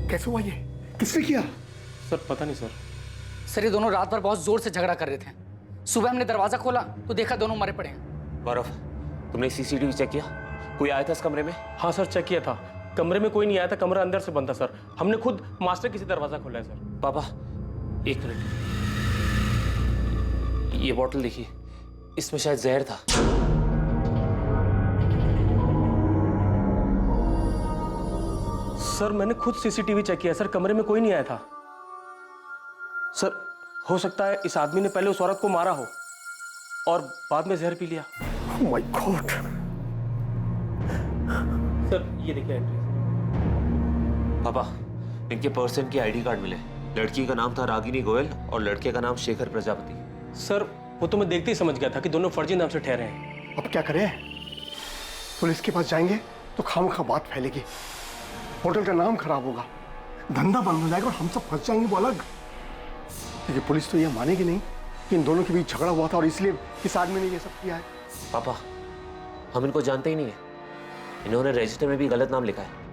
कैसे हुआ ये? किसने किया? सर पता नहीं सर। सर ये दोनों रात भर बहुत जोर से झगड़ा कर रहे थे। सुबह हमने दरवाजा खोला तो देखा दोनों मरे पड़े हैं। गौरव, तुमने सीसीटीवी चेक किया? कोई आया था इस कमरे में? हाँ सर, चेक किया था। कमरे में कोई नहीं आया था, कमरा अंदर से बंद था सर। हमने खुद मास्टर की से दरवाजा खोला है सर। पापा एक मिनट, ये बोतल देखिए, इसमें शायद जहर था। सर मैंने खुद सीसीटीवी चेक किया सर, कमरे में कोई नहीं आया था। सर हो सकता है इस आदमी ने पहले उस औरत को मारा हो और बाद में जहर पी लिया। Oh my God! सर ये देखिए एंट्री। पापा इनके पर्सन की आईडी कार्ड मिले। लड़की का नाम था रागिनी गोयल और लड़के का नाम शेखर प्रजापति। सर वो तो मैं देखते ही समझ गया था कि दोनों फर्जी नाम से ठहरे हैं। अब क्या करें? पुलिस के पास जाएंगे तो खामखा बात फैलेगी, होटल का नाम खराब होगा, धंधा बंद हो जाएगा और हम सब फंस जाएंगे वो अलग। लेकिन पुलिस तो ये मानेगी नहीं कि इन दोनों के बीच झगड़ा हुआ था और इसलिए इस आदमी ने ये सब किया है। पापा हम इनको जानते ही नहीं है, इन्होंने रजिस्टर में भी गलत नाम लिखा है।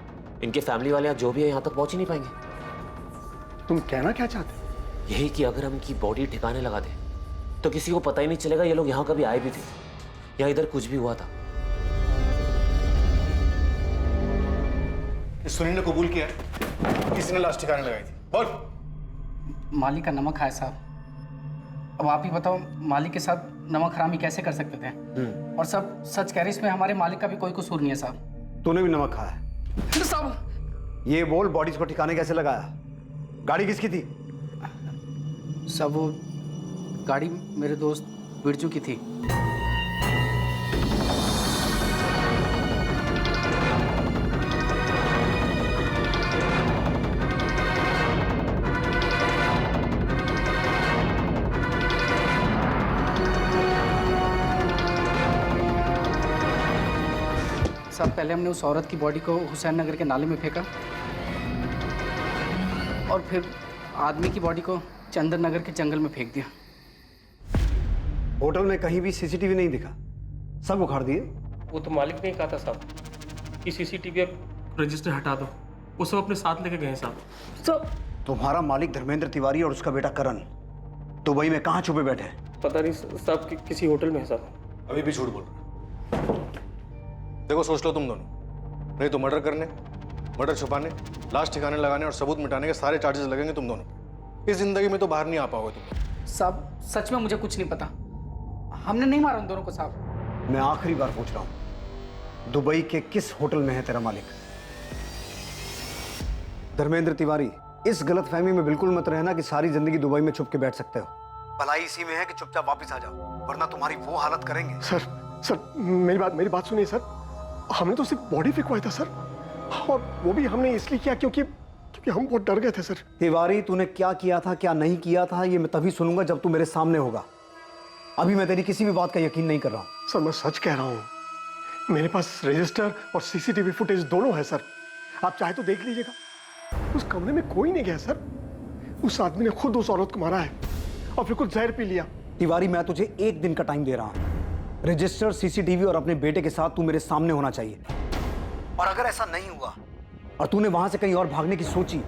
इनके फैमिली वाले जो भी है यहाँ तक पहुंच ही नहीं पाएंगे। तुम कहना क्या चाहते? यही कि अगर हम इनकी बॉडी ठिकाने लगा दें तो किसी को पता ही नहीं चलेगा ये लोग यहाँ कभी आए भी थे या इधर कुछ भी हुआ था। सुनील ने कबूल किया है किसी ने लाश ठिकाने लगाई थी। बोल। मालिक का नमक खाया साहब। अब आप ही बताओ, मालिक के साथ नमक हरामी कैसे कर सकते थे? और सब सच कह रहे, इसमें हमारे मालिक का भी कोई कसूर नहीं है साहब। तूने भी नमक खाया है साहब? ये बोल, बॉडीज को ठिकाने कैसे लगाया? गाड़ी किसकी थी? सब वो गाड़ी मेरे दोस्त बिरजू की थी। साहब, पहले हमने उस औरत की बॉडी को हुसैन नगर के नाले में फेंका और फिर आदमी की बॉडी को चंदन नगर के जंगल में फेंक दिया। होटल में कहीं भी सीसीटीवी नहीं दिखा, सब उखाड़ दिए? वो तो मालिक ने ही कहा था साहब कि सीसीटीवी रजिस्टर हटा दो, वो सब अपने साथ लेके गए साहब। तुम्हारा मालिक धर्मेंद्र तिवारी और उसका बेटा करण दुबई में कहाँ छुपे बैठे हैं? पता नहीं साहब, किसी होटल में है साहब। अभी भी झूठ बोल रहे। देखो सोच लो तुम दोनों, नहीं तो मर्डर करने, मर्डर छुपाने, लाश ठिकाने लगाने और सबूत मिटाने के सारे चार्जेस लगेंगे तुम दोनों पे। इस जिंदगी में तो बाहर नहीं आ पाओगे तुम। साहब सच में मुझे कुछ नहीं पता, हमने नहीं मारा उन दोनों को साहब। मैं आखिरी बार पूछ रहा हूं, दुबई के किस होटल में है तेरा मालिक? धर्मेंद्र तिवारी, इस गलतफहमी में बिल्कुल मत रहना कि सारी जिंदगी दुबई में छुप के बैठ सकते हो। भलाई इसी में है कि चुपचाप वापस आ जाओ, वरना तुम्हारी वो हालत करेंगे। सर मेरी बात सुनिए सर। हमने तो सिर्फ बॉडी फेंकवाया था सर, और वो भी हमने इसलिए किया क्योंकि हम बहुत डर गए थे सर। तिवारी, तूने क्या किया था क्या नहीं किया था ये मैं तभी सुनूंगा जब तू मेरे सामने होगा। अभी मैं तेरी किसी भी बात का यकीन नहीं कर रहा हूं। सर मैं सच कह रहा हूं, मेरे पास रजिस्टर और सीसीटीवी फुटेज दोनों है सर। आप चाहे तो देख लीजिएगा। उस कमरे में कोई नहीं गया सर। उस आदमी ने खुद उस औरत को मारा है और फिर कुछ जहर पी लिया। तिवारी, मैं तुझे 1 दिन का टाइम दे रहा हूं। रजिस्टर, सीसीटीवी और अपने बेटे के साथ तू मेरे सामने होना चाहिए। और अगर ऐसा नहीं हुआ और तूने वहां से कहीं और भागने की सोची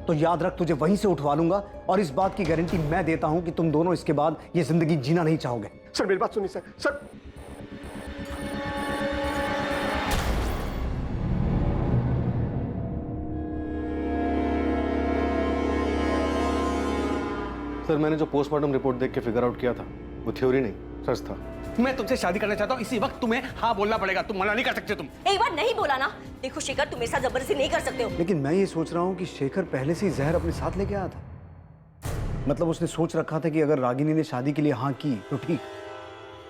तो याद रख, तुझे वहीं से उठवा लूंगा। और इस बात की गारंटी मैं देता हूं कि तुम दोनों इसके बाद ये जिंदगी जीना नहीं चाहोगे। सर मेरी बात सुनिए सर। सर मैंने जो पोस्टमार्टम रिपोर्ट देख के फिगर आउट किया था वो थ्योरी नहीं, सच था। मैं तुमसे शादी करना चाहता हूँ, इसी वक्त तुम्हें हाँ बोलना पड़ेगा, तुम मना नहीं कर सकते। तुम एक बार नहीं बोला ना। देखो शेखर, तुम मेरे साथ जबरदस्ती नहीं कर सकते हो। लेकिन मैं ये सोच रहा हूं कि शेखर पहले से ही जहर अपने साथ लेके आया था। मतलब उसने सोच रखा था कि अगर रागिनी ने शादी के लिए हाँ की तो ठीक,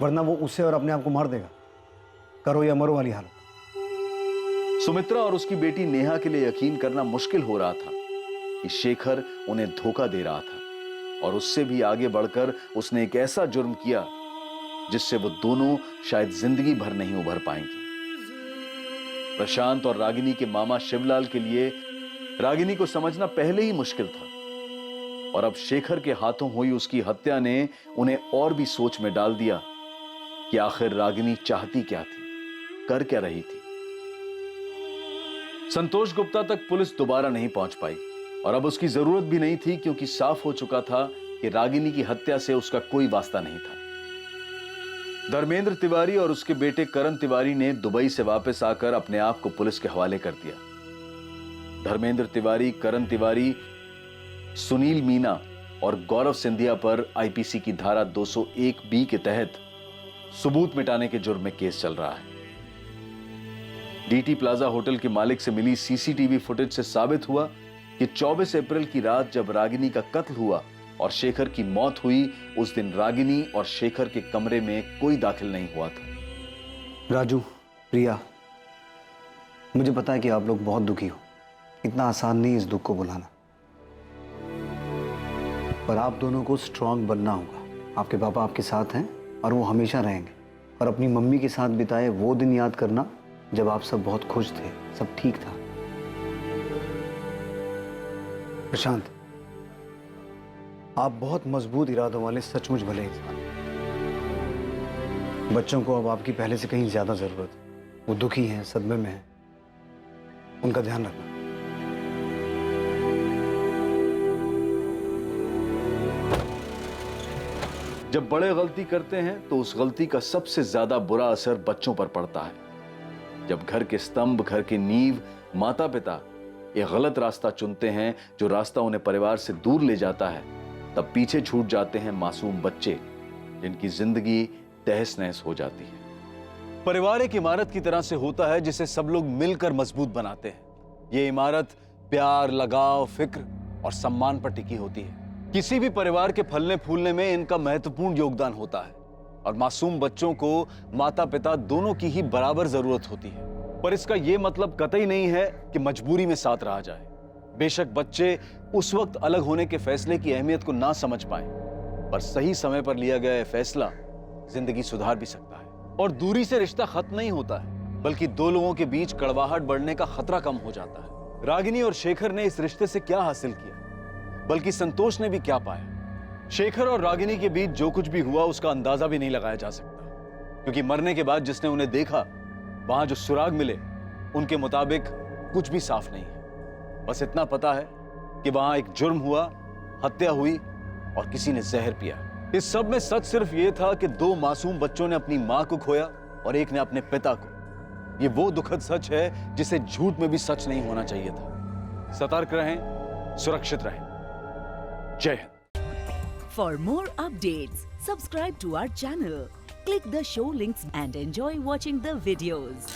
वरना वो उसे और अपने आप को मार देगा। करो या मरो वाली हालत। सुमित्रा और उसकी बेटी नेहा के लिए यकीन करना मुश्किल हो रहा था कि शेखर उन्हें धोखा दे रहा था, और उससे भी आगे बढ़कर उसने एक ऐसा जुर्म किया जिससे वो दोनों शायद जिंदगी भर नहीं उभर पाएंगे। प्रशांत और रागिनी के मामा शिवलाल के लिए रागिनी को समझना पहले ही मुश्किल था, और अब शेखर के हाथों हुई उसकी हत्या ने उन्हें और भी सोच में डाल दिया कि आखिर रागिनी चाहती क्या थी, कर क्या रही थी। संतोष गुप्ता तक पुलिस दोबारा नहीं पहुंच पाई, और अब उसकी जरूरत भी नहीं थी, क्योंकि साफ हो चुका था कि रागिनी की हत्या से उसका कोई वास्ता नहीं था। धर्मेंद्र तिवारी और उसके बेटे करण तिवारी ने दुबई से वापस आकर अपने आप को पुलिस के हवाले कर दिया। धर्मेंद्र तिवारी, करण तिवारी, सुनील मीना और गौरव सिंधिया पर आईपीसी की धारा 201B के तहत सबूत मिटाने के जुर्म में केस चल रहा है। डीटी प्लाजा होटल के मालिक से मिली सीसीटीवी फुटेज से साबित हुआ कि 24 अप्रैल की रात जब रागिनी का कत्ल हुआ और शेखर की मौत हुई, उस दिन रागिनी और शेखर के कमरे में कोई दाखिल नहीं हुआ था। राजू, प्रिया, मुझे पता है कि आप लोग बहुत दुखी हो। इतना आसान नहीं इस दुख को बुलाना, पर आप दोनों को स्ट्रांग बनना होगा। आपके पापा आपके साथ हैं और वो हमेशा रहेंगे। और अपनी मम्मी के साथ बिताए वो दिन याद करना जब आप सब बहुत खुश थे, सब ठीक था। प्रशांत, आप बहुत मजबूत इरादों वाले सचमुच भले इंसान। बच्चों को अब आपकी पहले से कहीं ज्यादा जरूरत है। वो दुखी हैं, सदमे में हैं, उनका ध्यान रखना। जब बड़े गलती करते हैं तो उस गलती का सबसे ज्यादा बुरा असर बच्चों पर पड़ता है। जब घर के स्तंभ, घर की नींव, माता पिता ये गलत रास्ता चुनते हैं, जो रास्ता उन्हें परिवार से दूर ले जाता है, तब पीछे छूट जाते हैं मासूम बच्चे, जिनकी जिंदगी तहस नहस हो जाती है। परिवार एक इमारत की तरह से होता है जिसे सब लोग मिलकर मजबूत बनाते हैं। ये इमारत प्यार, लगाव, फिक्र और सम्मान पर टिकी होती है। किसी भी परिवार के फलने फूलने में इनका महत्वपूर्ण योगदान होता है, और मासूम बच्चों को माता पिता दोनों की ही बराबर जरूरत होती है। पर इसका यह मतलब कतई नहीं है कि मजबूरी में साथ रहा जाए। बेशक बच्चे उस वक्त अलग होने के फैसले की अहमियत को ना समझ पाए, पर सही समय पर लिया गया फैसला जिंदगी सुधार भी सकता है। और दूरी से रिश्ता खत्म नहीं होता है, बल्कि दो लोगों के बीच कड़वाहट बढ़ने का खतरा कम हो जाता है। रागिनी और शेखर ने इस रिश्ते से क्या हासिल किया, बल्कि संतोष ने भी क्या पाया। शेखर और रागिनी के बीच जो कुछ भी हुआ उसका अंदाजा भी नहीं लगाया जा सकता, क्योंकि मरने के बाद जिसने उन्हें देखा वहां जो सुराग मिले उनके मुताबिक कुछ भी साफ नहीं है। बस इतना पता है कि वहां एक जुर्म हुआ, हत्या हुई और किसी ने जहर पिया। इस सब में सच सिर्फ ये था कि दो मासूम बच्चों ने अपनी मां को खोया और एक ने अपने पिता को। ये वो दुखद सच है जिसे झूठ में भी सच नहीं होना चाहिए था। सतर्क रहें, सुरक्षित रहें। जय Hind. For more updates, subscribe to our channel, click the show links and enjoy watching the videos.